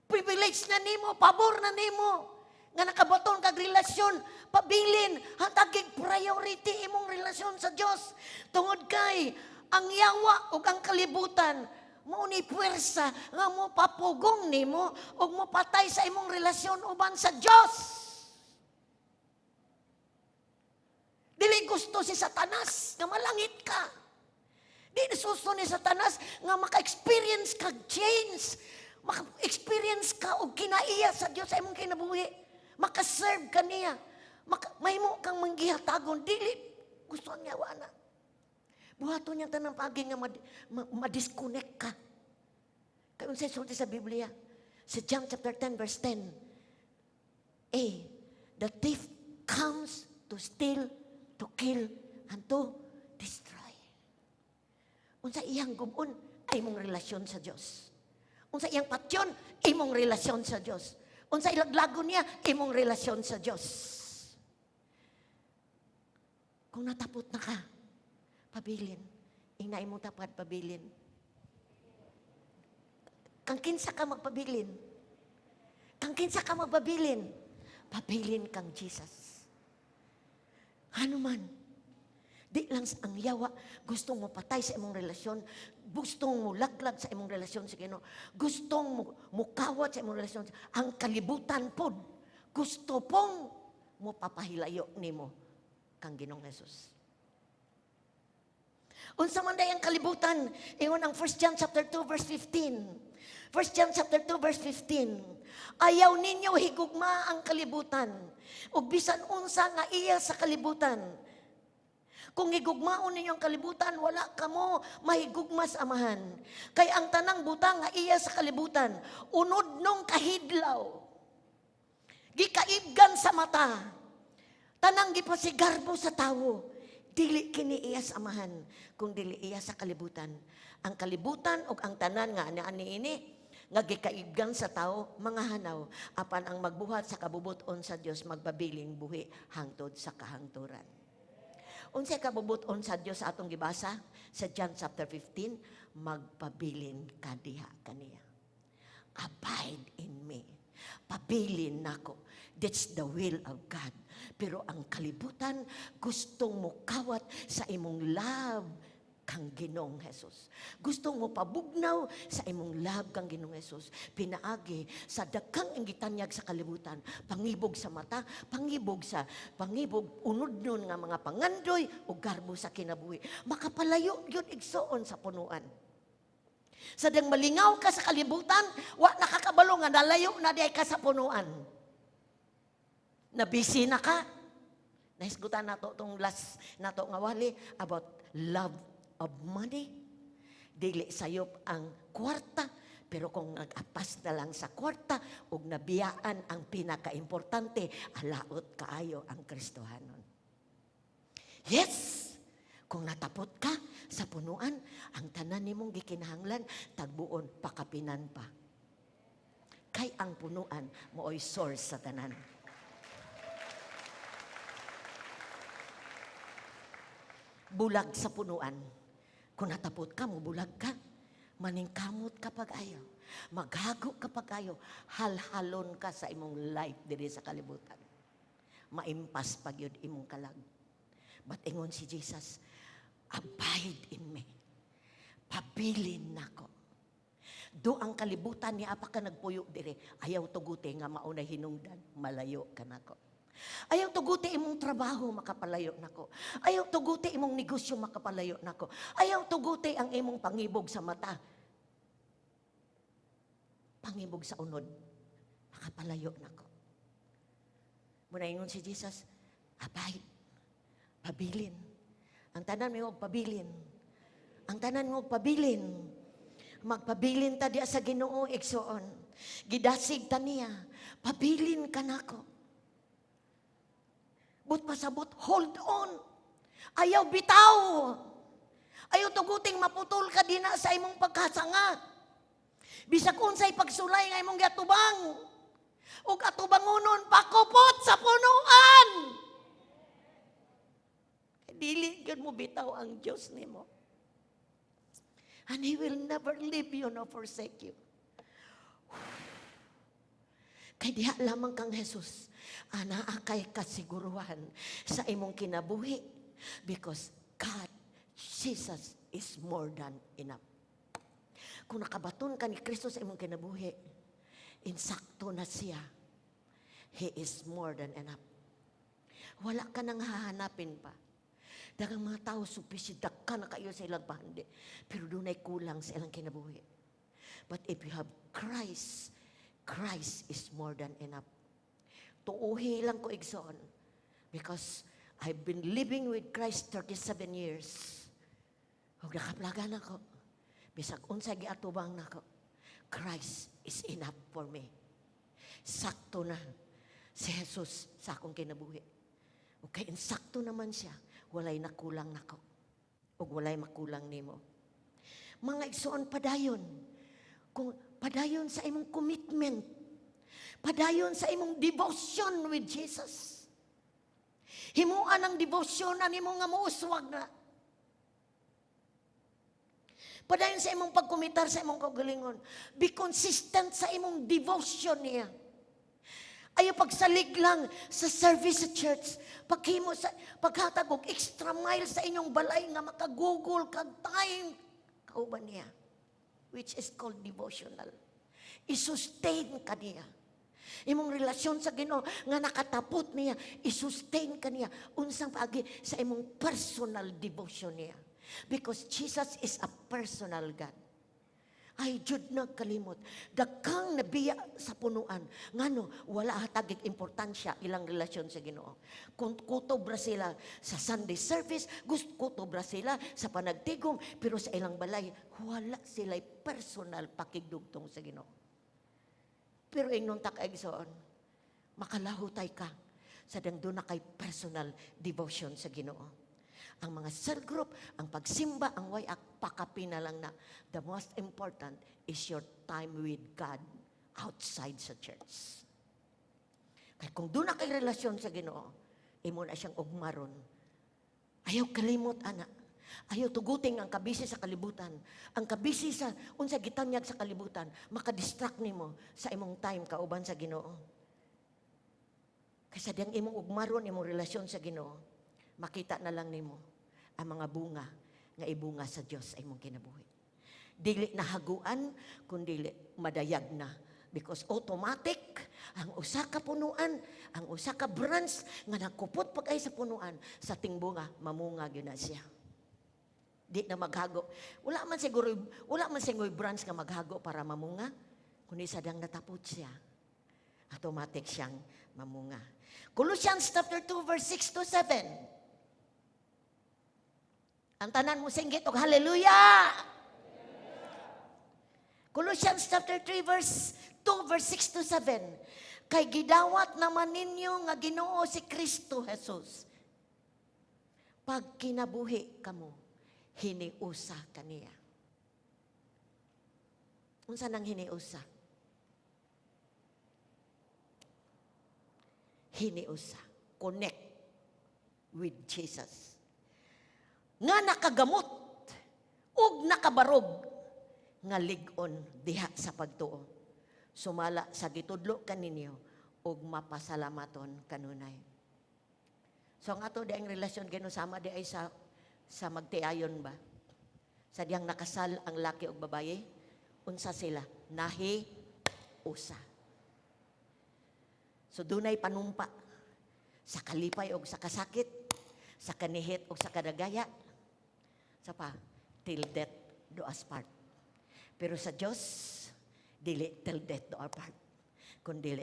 S1: Privilege na nimo, pabor na nimo. Nga nakabaton kag relasyon, pabilin, hatagig priority imong relasyon sa Dios. Tungod kay ang yawa ug ang kalibutan mao ni puwersa nga mo papugong nimo ug mo patay sa imong relasyon uban sa Dios. Dili gusto si Satanas nga malangit ka. Di nasuso ni Satanas nga maka-experience kag change. Maka-experience ka og kinaiya sa Dios sa imong kinabuhi. Maka-serve ka niya. Mahimo kang manggihatagon. Dili gusto ang yawa na. Buhato niya tanang pagi nga ma-disconnect ka. Kaya unsay sulti sa Biblia. Sa John chapter 10 verse 10. The thief comes to steal, to kill, and to destroy. Unsa iyang gubon ay imong relasyon sa Dios. Unsa iyang patyon, imong relasyon sa Dios. Unsa ilaglago niya, imong relasyon sa Dios. Kung natapot na ka, pabilin. Ina imong tapad, pabilin. Kang kinsa ka magpabilin. Kang kinsa ka magpabilin. Pabilin kang Jesus. Ano man, di lang ang yawa, gustong mo patay sa imong relasyon, gustong mo laglag sa imong relasyon sa Ginoo, gustong mo kawat sa imong relasyon, ang kalibutan pod, gusto pong mo papahilayo nimo kang Ginoong Hesus. Unsa man day ang kalibutan, ingon ang 1 John chapter 2 verse 15. 1 John chapter 2 verse 15. Ayaw ninyo higugma ang kalibutan, ug bisan unsa nga iya sa kalibutan. Kung higugmaon ninyo ang kalibutan, wala kamo mahigugma sa amahan. Kay ang tanang butang nga iya sa kalibutan, unod nung kahidlaw, gikaibgan sa mata, tanang gipasigarbo sa tawo, dili kini iya sa amahan, kung dili iya sa kalibutan. Ang kalibutan o ang tanan nga ani ini, nga gikaibgan sa tao, mga hanaw, apan ang magbuhat sa kabubuton sa Dios magpabiling buhi hangtod sa kahangturan. Unsay kabubuton sa Dios sa atong gibasa sa John chapter 15, magpabilin ka diha kaniya. Abide in me. Pabilin nako. That's the will of God. Pero ang kalibutan, gustong mo kawat sa imong love kang Ginoong Hesus. Gustong mo pabugnaw sa imong love kang Ginoong Hesus. Pinaagi sa daghang inggitanyag sa kalibutan, pangibog sa mata, pangibog unod nun nga mga pangandoy o garbo sa kinabuhi. Makapalayo yun igsoon sa punuan. Sadang malingaw ka sa kalibutan, wa nakakabalo nga nalayo na diay ka sa punuan. Nabisi na ka. Nahisgutan nato tong last nato nga wali about love of money. Dili sayop ang kwarta, pero kung nag-apas na lang sa kwarta ug nabiyaan ang pinaka-importante, alaot kaayo ang Kristohanon. Yes! Kung natapot ka sa punuan, ang tanan nimong gikinahanglan, tagbuon pakapinan pa. Kay ang punuan mooy source sa tanan. bulag sa punuan. Kung natapot ka mo, bulag ka. Maningkamot ka pag-ayo. Maghago ka pag-ayo. Halhalon ka sa imong life diri sa kalibutan. Maimpas pag yun imong kalag. But ingon si Jesus, abide in me. Pabilin nako. Do ang kalibutan ni apa ka nagpuyo dire. Ayaw tuguti nga maunay hinungdan. Malayo ka nako. Ayaw tuguti imong trabaho, makapalayo nako. Ayaw tuguti imong negosyo, makapalayo nako. Ayaw tuguti ang imong pangibog sa mata. Pangibog sa unod, makapalayo nako. Muna ingon si Jesus, abide, pabilin. Ang tanan mo pabilin. Ang tanan mo pabilin. Magpabilin ta diya sa Ginoo igsoon. Gidasig ta niya, pabilin ka nako. But pasabot, hold on. Ayaw bitaw. Ayaw tuguting maputol ka din sa imong pagkasanga. Bisag unsay pagsulay nga imong gatubang. Ug atubangonon pakupot sa punuan. Dili gyud mo bitaw ang Dios nimo. And He will never leave you nor forsake you. Kay diha lamang kang Jesus, anaa kay kasiguruhan sa imong kinabuhi because God, Jesus is more than enough. Kung nakabaton ka ni Kristo sa imong kinabuhi, insakto na siya. He is more than enough. Wala ka nang hahanapin pa. Dagang mga tao supisidak ka na kayo sa ilang pahandi, pero doon ay kulang sa ilang kinabuhi. But if you have Christ, Christ is more than enough. Tuuhi lang ko igsoon because I've been living with Christ 37 years. Huwag nakaplagan ako. Bisag unsay giatubang nako. Christ is enough for me. Sakto na si Jesus sa akong kinabuhi. Okay, insakto naman siya. Walay nakulang nako. O walay makulang nimo. Mga igsoon padayon. Kung padayon sa imong commitment. Padayon sa imong devotion with Jesus. Himuan ang devotion na nimo nga muuswag na. Padayon sa imong pagkumitar sa imong kaugalingon. Be consistent sa imong devotion niya. Ayaw pagsalig lang sa service sa church. Paghimo sa paghatag og extra mile sa inyong balay nga makagugol kag time kauban niya. Which is called devotional. I-sustain ka niya. Imong relasyon sa Ginoo nga nakatapot niya, i-sustain ka niya unsang paagi sa imong personal devotion niya. Because Jesus is a personal God. Ay, jud nagkalimot. Daghang nabiya sa punuan. Ngano, wala hatagig importansya ilang relasyon sa Ginoo. Kung kutobra sila sa Sunday service, kutobra sila sa panagtigom, pero sa ilang balay, wala sila'y personal pakigdugtong sa Ginoo. Pero ingnon ta kaigsoon, makalahutay ka sa dangdon na kay personal devotion sa Ginoo. Ang mga cell group, ang pagsimba, ang wayak, pakapina lang na. The most important is your time with God outside sa church. Kaya kung doon na kay relasyon sa Ginoo, imo na siyang ugmaron. Ayaw kalimot, ana. Ayaw tuguting ang kabisi sa kalibutan. Ang kabisi sa unsa gitanyag sa kalibutan, makadistract nimo sa imong time kauban sa Ginoo. Kasi diyang imong ugmaron, imong relasyon sa Ginoo, makita na lang nimo ang mga bunga nga ibunga sa Dios ay imong kinabuhi. Dili na haguan, kundi madayag na. Because automatic, ang usa ka punuan, ang usa ka branch nga nakupot pag ay sa punuan, sa tingbunga, mamunga gyud na siya. Di na maghago. Wala man siguro branch nga maghago para mamunga, kundi sadang natapot siya. Automatic siyang mamunga. Colossians chapter 2 verse 6 to 7. Ang tanan mo singgit og hallelujah. Colossians chapter 3 verse 2 verse 6 to 7. Kay gidawat naman ninyo nga Ginoo si Kristo Jesus. Pag kinabuhi kamo, hiniusa kaniya. Unsa nang hiniusa? Hiniusa. Connect with Jesus. nga nakagamot ug nakabarog nga lig-on diha sa pagtuo. Sumala sa gitudlo kaninyo ug mapasalamaton kanunay. So ang ato diang relasyon ginusama di ay sa magtiayon ba? Sa diyang nakasal ang laki ug babaye, unsa sila? Nahi usa. So dunay panumpa sa kalipay ug sa kasakit, sa kanihit ug sa kadagaya. Sa pa, till death do us part. Pero sa Dios, dili till death do us part, kundi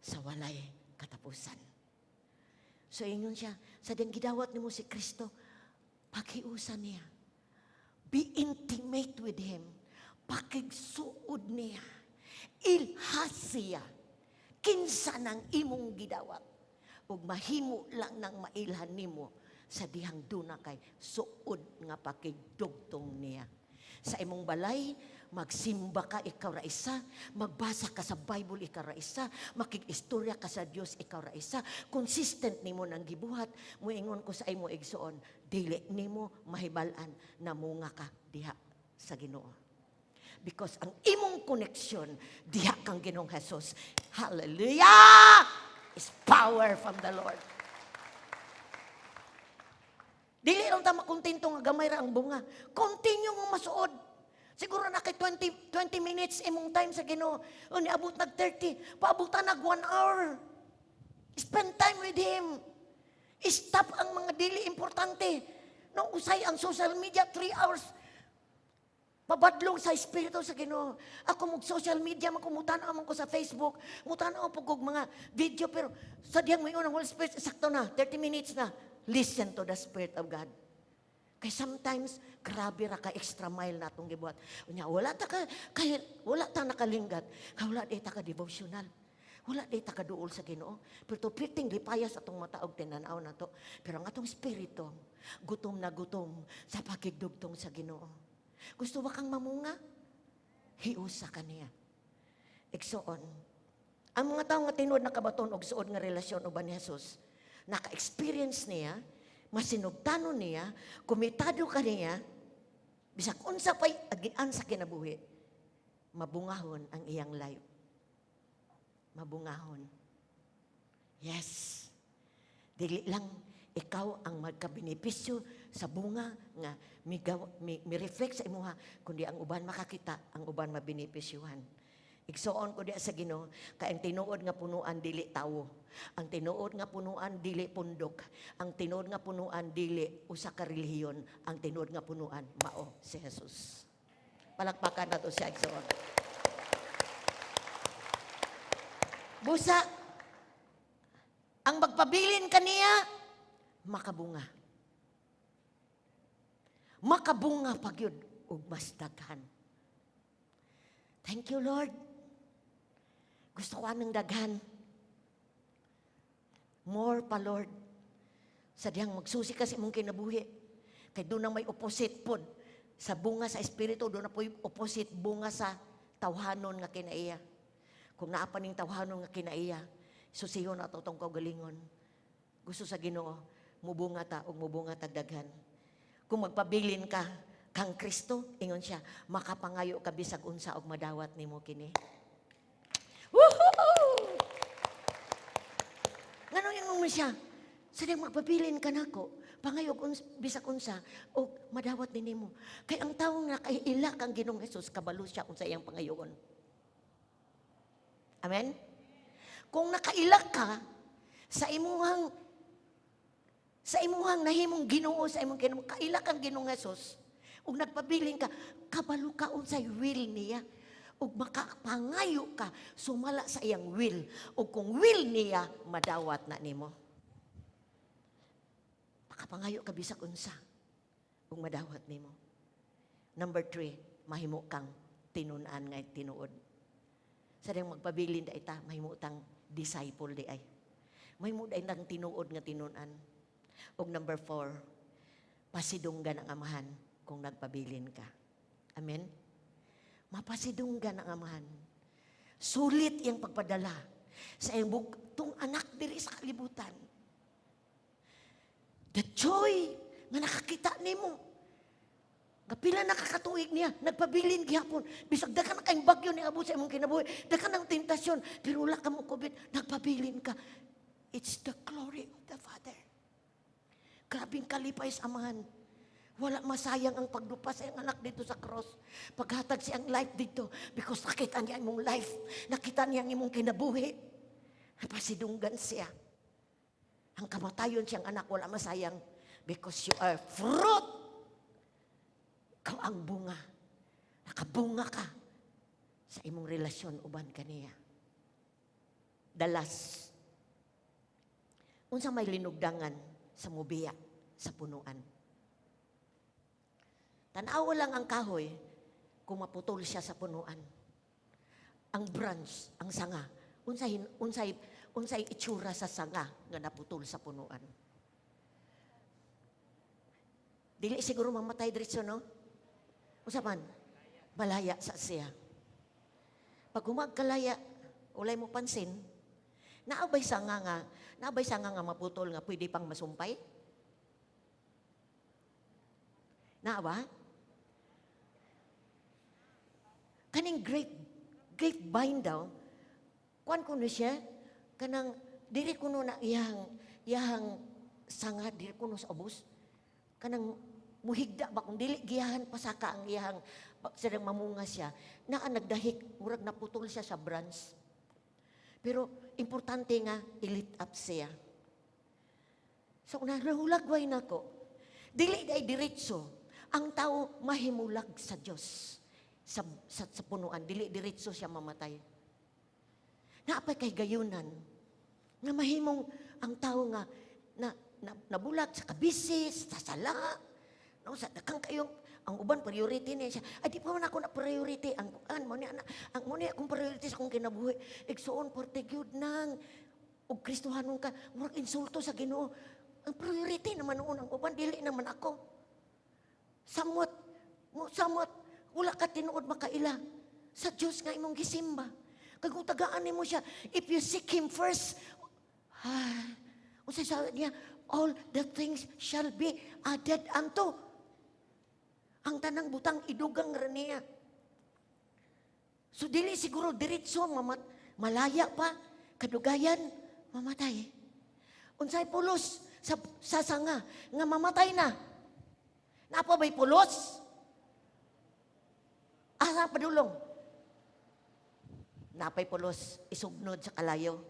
S1: sa walay katapusan. So ingon siya, sa diyang gidawat nimo si Kristo, pakiusan niya. Be intimate with Him. Pakigsuod niya. Ilhasiya. Kinsa ng imong gidawat. Ug mahimo lang ng mailhan nimo sa dihang duna kay suod nga pakigdugtong niya. Sa imong balay, magsimba ka, ikaw ra isa. Magbasa ka sa Bible, ikaw ra isa. Makig-istorya ka sa Dios, ikaw ra isa. Consistent nimo nang gibuhat. Muingon ko sa imo igsuon, dili nimo mahibal-an na munga ka diha sa Ginoo. Because ang imong koneksyon diha kang Ginoong Hesus. Hallelujah! Is power from the Lord. Dili lang ta makontento nga gamay ra ang bunga. Continue mo masuod. Siguro na kay 20 minutes imong time sa Ginoo. O niabot nag 30, paabutan nag 1 hour. Spend time with Him. Stop ang mga dili importante. Nung usay ang social media 3 hours. Pabadlong sa Espiritu sa Ginoo. Ako mag social media, makumutan ko sa Facebook, mutanaw po kog mga video, pero sa diyang may unang Holy Spirit, sakto na, 30 minutes na. Listen to the Spirit of God. Kaya sometimes, grabe ra ka extra mile na itong gibuhat. Wala ta nakalinggat, wala di ta ka devotional. Wala di ta ka duol sa Ginoo. Pero piting lipayas atong mataog tinanaw na to. Pero ang atong Espiritu, gutom na gutom sa pakigdugtong sa Ginoo. Gusto ba kang mamunga? Hiusa ka niya. Igsuon. Ang mga tao nga tinuod na kabaton og suod nga relasyon uban ni Jesus, naka-experience niya, masinugtanon niya, kumitado ka niya, bisag unsa pay agian sa kinabuhi, mabungahon ang iyang life. Mabungahon. Yes. Dili lang ikaw ang magkabenepisyo sa bunga nga mi-reflect sa imuha, kundi ang uban makakita, ang uban mabenepisyuhan. Igsuon ko diya sa Ginoo, kay ang tinuod nga punuan dili tawo. Ang tinuod nga punuan dili pundok. Ang tinuod nga punuan dili usa ka relihiyon. Ang tinuod nga punuan mao si Jesus. Palakpakan nato siya igsuon. Busa ang magpabilin kaniya makabunga. Makabunga pagyud ug mas daghan. Thank you, Lord. Gusto ko anong daghan. More pa, Lord. Sa diyang magsusi kasi mong kinabuhi. Kay doon na may opposite pod. Sa bunga sa Espiritu, doon na po yung opposite bunga sa tawhanon nga kinaiya. Kung naapaning tawhanon nga kinaiya, susiyon na itong kaugalingon. Gusto sa Ginoo, mubunga ta o mubunga tagdaghan. Kung magpabilin ka kang Kristo, ingon siya, makapangayo ka bisag unsa og madawat nimo kini. Woohoo! Nganong ingon mo siya? Sading magpabilin ka nako, pangayo bisag unsa og madawat nimo. Kay ang tawo nga kaiila kang Ginoong Hesus, kabalo siya unsa iyang pangayoon. Amen? Kung nakaila ka sa imuhang nahimong Ginoo, sa imong Ginoo, kaila kang Ginoong Hesus, ug nagpabiling ka, kabalo ka unsay will niya, ug makapangayo ka, sumala sa iyang will, ug kung will niya, madawat na nimo. Makapangayo ka bisag unsa, ug madawat nimo. Number 3, mahimo kang tinunan nga tinuod. Sa diyang magpabilin da ita, mahimo tang disciple di ay. Mahimo da nang tinuod nga tinunan. O number 4, pasidunggan ang amahan kung nagpabilin ka. Amen? Mapasidunggan ang amahan. Sulit yung pagpadala sa iyong bugtong anak diri sa kalibutan. The joy
S2: nga nakakita nimo. Kapila nakakatuig niya, nagpabilin gihapon. Bisag dakan kayong bagyo ni abot sa imong kinabuhi, dakan ang tentasyon, pero wala ka mo kubit, nagpabilin ka. It's the glory of the Father. Grabing kalipay sa amahan. Wala masayang ang pagdupa sa iyang anak dito sa cross. Paghatag siyang life dito because nakita niya imong life. Nakita niya ang imong kinabuhi. Napasidunggan siya. Ang kamatayon siyang anak wala masayang because you are fruit. Ikaw ang bunga. Nakabunga ka sa imong relasyon uban kaniya. The last. Unsa may linugdangan sa mubiya sa punuan. Tanawa lang ang kahoy kung maputol siya sa punuan. Ang branch, ang sanga, unsay itsura sa sanga nga naputol sa punuan. Dili siguro mamatay diretso, no? Unsa man? Malaya sa siya. Pag humagkalaya, ulay mo pansin, naabay sanga nga maputol nga pwede pang masumpay? Naaba? Kaning grapevine daw, kuan kuno siya, kanang diri kuno na iyang sanga, diri kuno sa ubos, kanang muhigda ba kung dili giyahan pasaka ang iyang sarang mamunga siya, naa nagdahik, murag naputol siya sa branch. Pero importante nga, i-lit up siya. So, nahulagway na ko. Dili day diretso. Ang tao mahimulag sa Diyos. Sa punuan. Dili diretso siya mamatay. Naapay kay gayunan. Nga mahimong ang tao nga nabulag sa kabisis, sa sala. No, sa dakang kayong ang uban priority niya siya. Ay di pa man ako na priority ang mo niya akong priority sa akong kinabuhi. Igsuon porte gyud nang og Kristohanon ka, murag insulto sa Ginoo. Ang priority naman noon ang uban dili naman ako. Samot wala ka tinuod makaila sa Dios nga imong gisimba. Kag kung tagaan nimo siya, if you seek Him first, unsay sabi niya, all the things shall be added unto. Ang tanang butang idugang raniya. So dili siguro diretso malaya pa kadugayan mamatay. Unsay pulos sa sanga nga mamatay na. Napa bay pulos? Asa padulong? Napay pulos isugnod sa kalayo.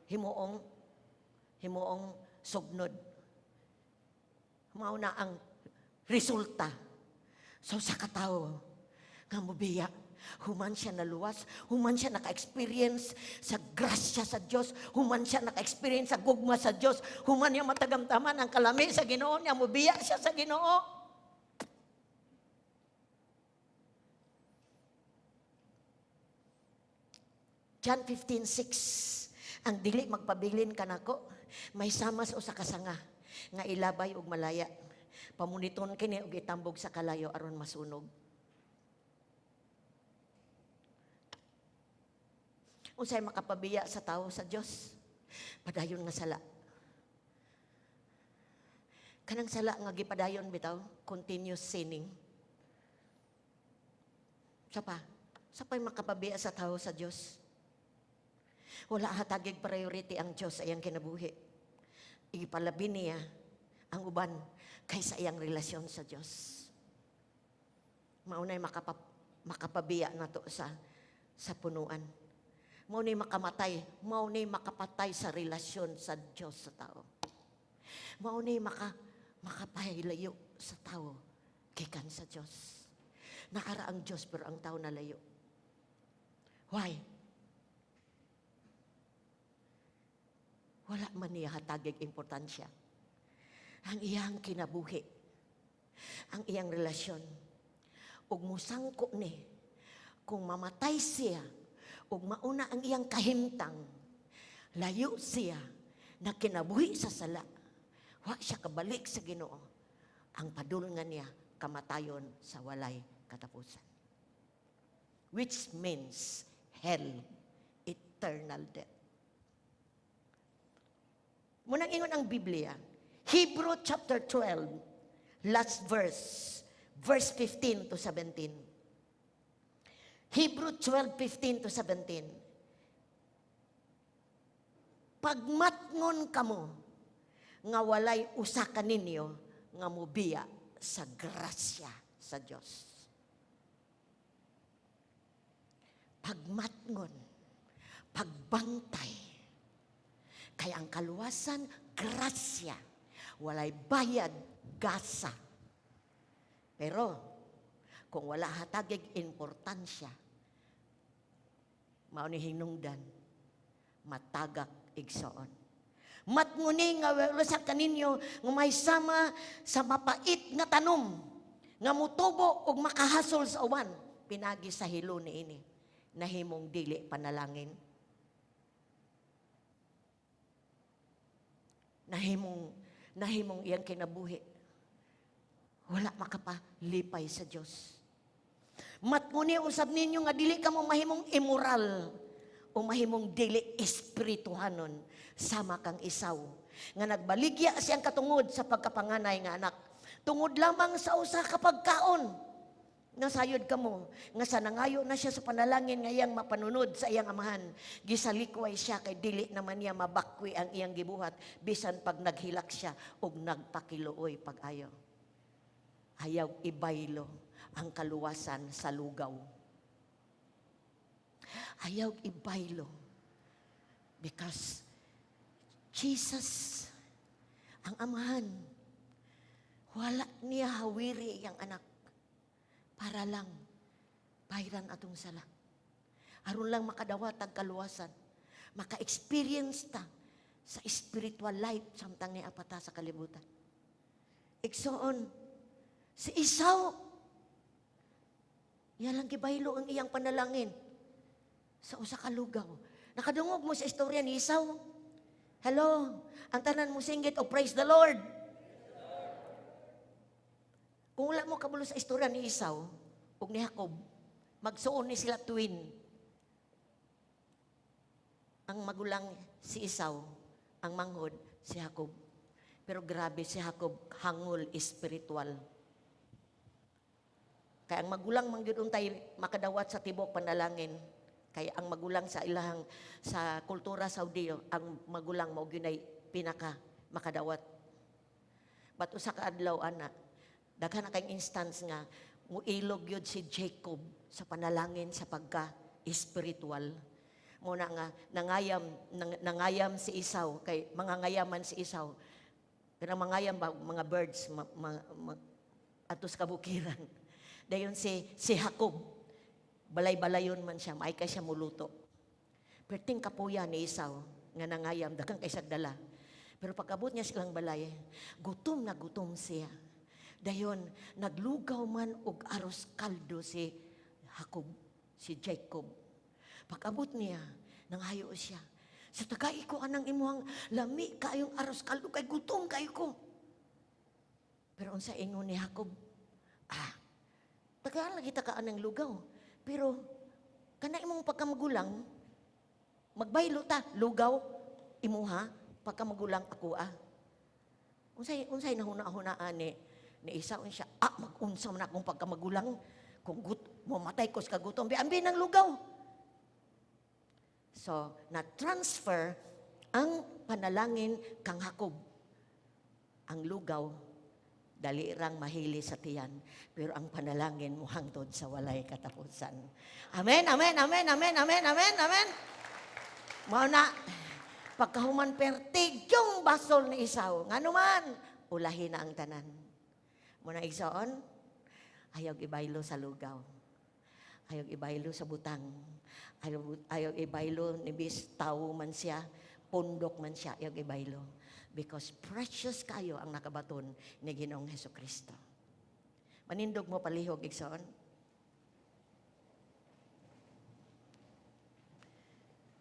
S2: Himuong sugnod. Mao na ang resulta. So sa katao, nga mubiya, human siya naluwas, human siya naka-experience sa grasya sa Diyos, human siya naka-experience sa gugma sa Diyos, human niya matagamtaman ang kalami sa Ginoo niya, mubiya siya sa Ginoo. John 15:6, ang dili magpabilin ka nako, may sama sa usa ka sanga, nga ilabay og malaya. Pamuniton kini og itambog sa kalayo aron masunog. Unsay makapabiya sa tao sa Dios? Padayon nga sala. Kanang sala nga gipadayon bitaw, continuous sinning. Sapay makapabiya sa tao sa Dios? Wala hatagig priority ang Dios sa iyang kinabuhi. Igipalabi niya ang uban kaysa iyang relasyon sa Diyos. Maunay makapabiya na to sa punuan. Maunay makamatay, maunay makapatay sa relasyon sa Diyos sa tao. Maunay makapahilayo sa tao gikan sa Diyos. Nakaraang Diyos pero ang tao nalayo. Why? Wala man niya hatagig importansya. Ang iyang kinabuhi, ang iyang relasyon, ug musangko ni, kung mamatay siya, ug mauna ang iyang kahimtang, layo siya, na kinabuhi sa sala, wa siya kabalik sa Ginoo, ang padulngan niya, kamatayon sa walay katapusan. Which means hell, eternal death. Munang ingon ang Biblia, Hebrew chapter 12, Last verse. Verse 15 to 17. Hebrew 12:15 to 17. Pagmatngon kamo, nga walay usa ka ninyo, nga mubiya sa grasya sa Dios. Pagmatngon, pagbantay, kaya ang kaluwasan, grasya, walay bayad, gasa. Pero, kung wala hatagig importansya, mao ni hinungdan, matagak igsoon. Matnguni nga wala sa kaninyo, nga may sama sa mapait nga tanom, nga mutubo og makahasol sa uwan, pinagi sa hilo ni ini, nahimong dili panalangin. Nahimong iyang kinabuhi. Wala makapalipay sa Dios. Matnguni usab ninyo nga dili kamo mahimong immoral o mahimong dili espirituhanon sama kang Isaw nga nagbaligya siyang katungod sa pagkapanganay nga anak. Tungod lamang sa usa ka pagkaon nasayod kamo nga sa nangayo na siya sa panalangin nga iyang mapanunod sa iyang amahan, gisalikway siya kay dili naman niya mabakwi ang iyang gibuhat bisan pag naghilak siya og nagpakiluoy pag-ayo. Ayaw ibaylo ang kaluwasan sa lugaw. Ayaw ibaylo because Jesus ang amahan, wala niya hawiri ang anak para lang bayran atong sala. Aron lang makadawat ang kaluwasan, maka-experience ta sa spiritual life samtang ni apata sa kalibutan. Igsoon, si Isaw, yan lang gibaylo ang iyang panalangin sa usa ka lugaw. Nakadungog mo sa istorya ni Isaw. Hello, ang tanan mo singgit o praise the Lord. Kung wala mo kabulo sa istorya ni Isaw ug ni Jacob, magsuon ni sila twin. Ang magulang si Isaw, ang manghod si Jacob. Pero grabe si Jacob, hangol espiritual. Kaya ang magulang mangyud untay makadawat sa tibok panalangin. Kaya ang magulang sa ilahang sa kultura Saudiyo, ang magulang mao gyud ay pinaka makadawat. But usa ka adlaw ana, daghan na kay instance nga muilog yun si Jacob sa panalangin sa pagka-espiritual. Muna nga nangayam si Isaw kay mangangayaman si Isaw. Pero mangayam ba mga birds atos kabukiran. Dayon si Jacob, balay-balayon man siya, maay kay siya muluto. Perting kapuya ni Isaw, nga nangayam, dagang kay dala. Pero pagkabot niya silang balay, gutom na gutom siya. Dayon, naglugaw man og aros kaldo si Jacob. Pagkabot niya, nanghayo siya. Sa tagay ko anang imuhang lami kayong aros kaldo, kay gutom kayo ko. Pero unsa ingon ni Jacob, tagaan lang kita ka anang lugaw. Pero, kana imong pagkamagulang, magbaylo ta, lugaw, imuha, pagkamagulang ako Unsay nahuna-hunaan ni Isaw siya, mag-unsa man akong pagkamagulang, kung mamatay ko sa kagutom, ambi ng lugaw. So, na-transfer ang panalangin kang Jacob. Ang lugaw, dali rang mahili sa tiyan, pero ang panalangin mo hangtod sa walay katapusan. Amen, amen, amen, amen, amen, amen, amen. Mao na, pagkahuman pertig yung basol ni Isaw, nga naman, ulahin na ang tanan. Muna igsoon, ayaw ibaylo sa lugaw. Ayaw ibaylo sa butang. Ayaw ibaylo ni bis tao man siya, pundok man siya, ayaw ibaylo. Because precious kayo ang nakabaton ni Ginoong Hesukristo. Manindog mo palihog, igsoon.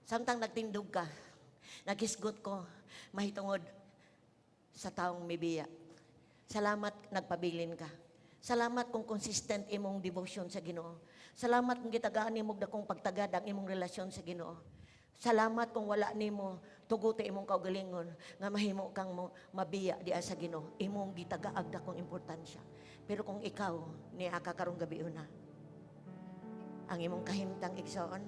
S2: Samtang nagtindog ka, nagisgot ko, mahitungod sa taong mibiya. Salamat nagpabilin ka. Salamat kung consistent imong devotion sa Ginoo. Salamat kung gitagaan imong dakong pagtagad ang imong relasyon sa Ginoo. Salamat kung wala nimo tuguti imong kaugalingon nga mahimo kang mabiya diha sa Ginoo. Imong gitagaag dakong importansya. Pero kung ikaw niya ka karong gabi una, ang imong kahimtang igsoon,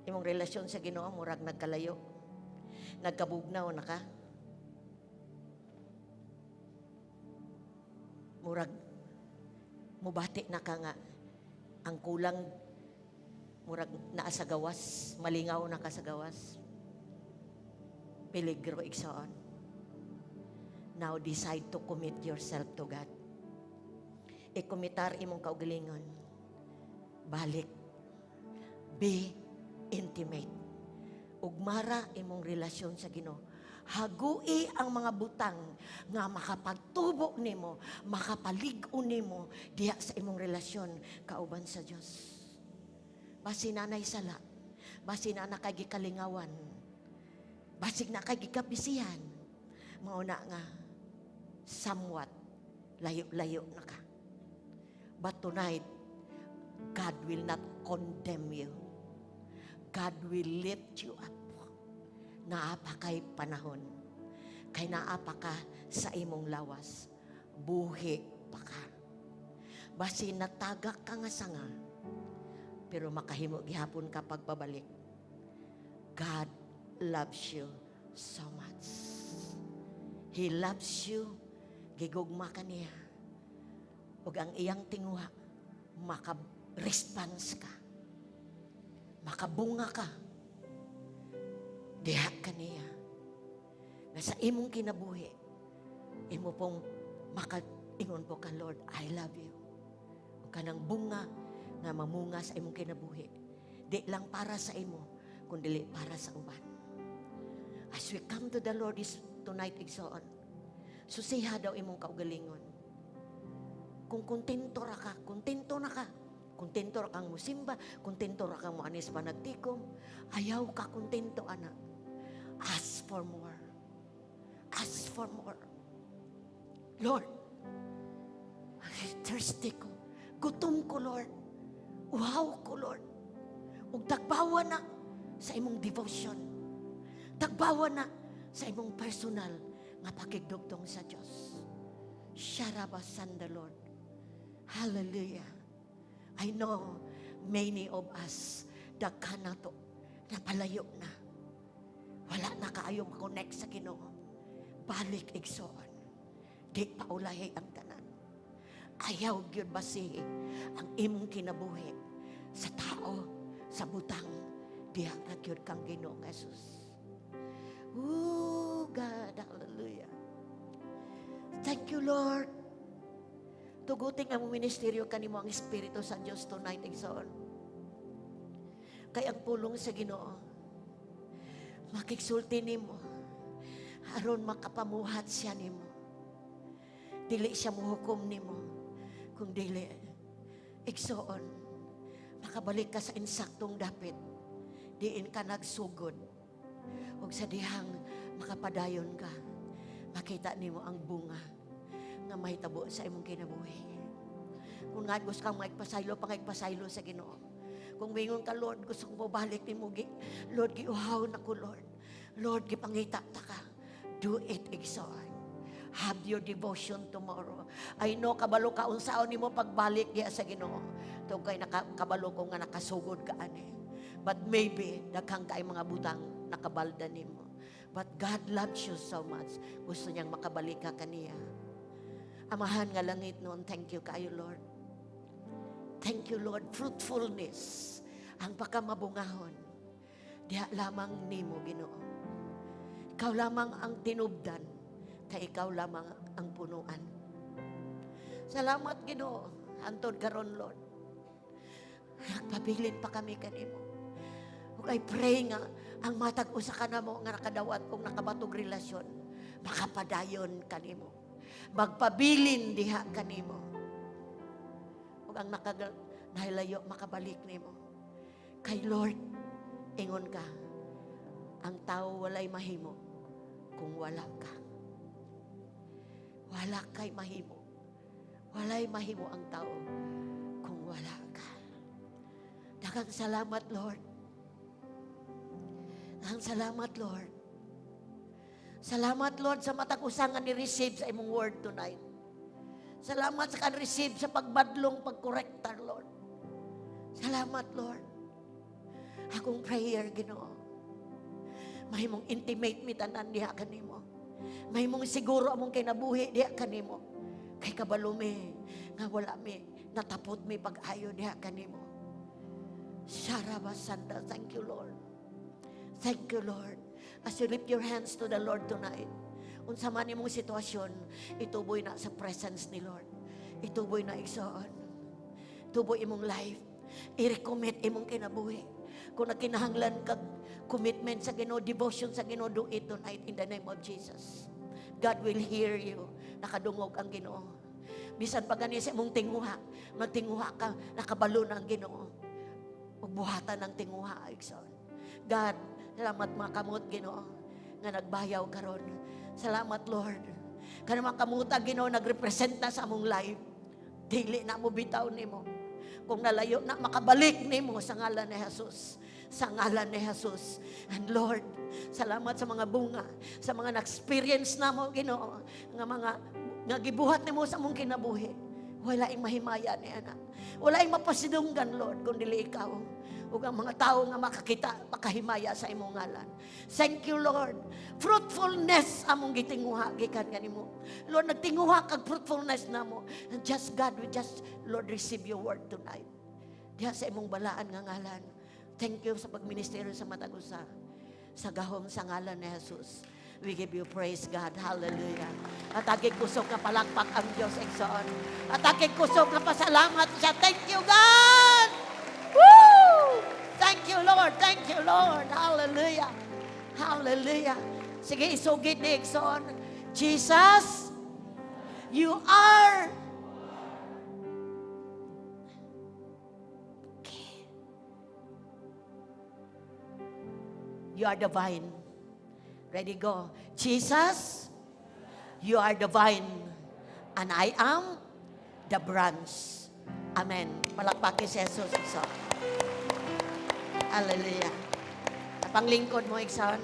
S2: imong relasyon sa Ginoo murag nagkalayo. Nagkabugnaw na ka. Murag mubati na ka nga ang kulang murag naa sa gawas, malingaw na ka sa gawas. Peligro igsoon. Now decide to commit yourself to God. Ikumitar imong kaugalingon. Balik. Be intimate. Ugmara imong relasyon sa Ginoo. Hagui ang mga butang nga makapagtubo nimo, makapalig-on nimo diha sa imong relasyon kauban sa Dios. Basi nanay sala, basi na kay gikalingawan, basig na kay gikapisihan, mauna nga somewhat layo-layo na ka. But tonight, God will not condemn you. God will lift you up. Naapa kay panahon. Kay naapa ka sa imong lawas. Buhi pa ka. Basi natagak ka nga sanga, pero makahimo gihapon ka pagpabalik. God loves you so much. He loves you. Gigugma ka niya. Ug ang iyang tingwa, maka-response ka. Makabunga ka. Diha ka niya. Na sa imong kinabuhi, imo pong makaingon po ka, Lord, I love you. Ug kanang bunga na mamunga sa imong kinabuhi. Di lang para sa imo, kundi para sa uban. As we come to the Lord tonight, igsoon, susiha daw imong kaugalingon. Kung kontento ra ka, kontento na ka. Kontento ra kang musimba, kontento ra kang moanis panagtikom, ayaw ka kontento, anak. Ask for more. Ask for more. Lord, thirsty ko. Gutom ko, Lord. Uhaw ko, Lord. Ug tagbawa na sa imong devotion. Tagbawa na sa imong personal nga pakigdugtong sa Dios. Sharabasan the Lord. Hallelujah. I know many of us daghan na to napalayo na. Wala na kaayo makonect sa Ginoo. Balik igsoon. Di pa ulahi ang tanan. Ayaw gyud basi ang imong kinabuhi sa tao, sa butang, diha ra gyud kang Ginoo Jesus. God, hallelujah. Thank you, Lord. Tuguting ang ministeryo kanimo ang Espiritu sa Dios tonight, igsoon. Kay ang pulong sa Ginoo, makigsulti nimo, aron makapamuhat siya nimo. Dili siya muhukom nimo, kung dili, igsoon, makabalik ka sa insaktong dapit, diin ka nagsugod, ug sa dihang makapadayon ka, makita nimo ang bunga nga mahitabo sa imong kinabuhi. Kung nga gusto kang pangagpasaylo sa Ginoo. Kung mingon ka, Lord, gusto kong mabalik ni mo, Lord, giuhaw na ko, Lord. Lord, gipangita ta ka. Do it, igsoon. Have your devotion tomorrow. I know, kabalo ka, unsaon ni mo pagbalik diya sa Ginoo. Itong kay kabalo ko nga nakasugod ka, ani. But maybe, daghang kay mga butang nakabalda ni mo. But God loves you so much. Gusto niyang makabalik ka kaniya. Amahan nga langit noon, thank you kayo, Lord. Thank you, Lord. Fruitfulness, ang pakamabungahon. Diha lamang nimo, Ginoo. Ikaw lamang ang tinubdan, kay ikaw lamang ang punuan. Salamat, Ginoo. Hantod karon, Lord. Nagpabilin pa kami kanimo. Ug I pray nga, ang matag usa ka na mo nga nakadawat o nakabatog relasyon, makapadayon kanimo. Magpabilin diha kanimo. Ug ang nahilayo makabalik nimo. Kay Lord, ingon ka, ang tao walay mahimo kung wala ka. Wala kay mahimo. Walay mahimo ang tao kung wala ka. Daghang salamat, Lord. Ang salamat, Lord. Salamat, Lord, sa matag usangan ni receive sa imong word tonight. Salamat sa kan-receive sa pagbadlong, pagkorektar, Lord. Salamat, Lord. Akong prayer, Ginoo. Mahimong intimate mi tanan diha kanimo. Mahimong siguro among kinabuhi diha kanimo. Kay kabalo mi nga wala mi natapot mi pag-ayo diha kanimo. Sharabasanda. Thank you, Lord. Thank you, Lord. As you lift your hands to the Lord tonight, unsa man imong sitwasyon, ituboy na sa presence ni Lord. Ituboy na igsoon. Tuboy imong life. I-recommit imong kinabuhi. Kung nakinahanglan kag commitment sa Ginoo, devotion sa Ginoo, do it tonight in the name of Jesus. God will hear you. Nakadungog ang Ginoo. Bisan pa gani sa imong tinguha, magtinguha ka, nakabalo na ang Ginoo. Magbuhatan ng tinguha, igsoon. God, salamat mga kamot, Ginoo, nga nagbayaw karon. Salamat, Lord. Kana mga kamuta, Ginoo, nagrepresenta sa among life. Dili na mo bitaw nimo. Kung nalayo na, makabalik nimo sa ngalan ni Jesus. Sa ngalan ni Jesus. And Lord, salamat sa mga bunga, sa mga na-experience na mo, Ginoo, nga gibuhat nimo sa among kinabuhi. Wala ing mahimaya ni anak. Wala ing mapasidunggan, Lord, kung dili ikaw. Ug ang mga tao nga makakita, makahimaya sa imong ngalan. Thank you, Lord. Fruitfulness among gitinguha gikan kanimo. Lord, nagtinguha kag fruitfulness namo. And just God, we just, Lord, receive your word tonight. Diha sa imong balaan nga ngalan. Thank you sa pagministeryo sa matag usa. Sa gahom sa ngalan ni Jesus. We give you praise, God. Hallelujah. At aking kusog na palakpak ang Diyos, Exoon. At aking kusog na pasalamat siya. Thank you, God! Woo! Thank you, Lord. Thank you, Lord. Hallelujah. Hallelujah. Sige, isugid ni Exoon. Jesus, you are... Okay. You are the vine. Ready, go. Jesus, you are the vine, and I am the branch. Amen. Palakpakin si Jesus. Hallelujah. Panglingkod mo, Iksan.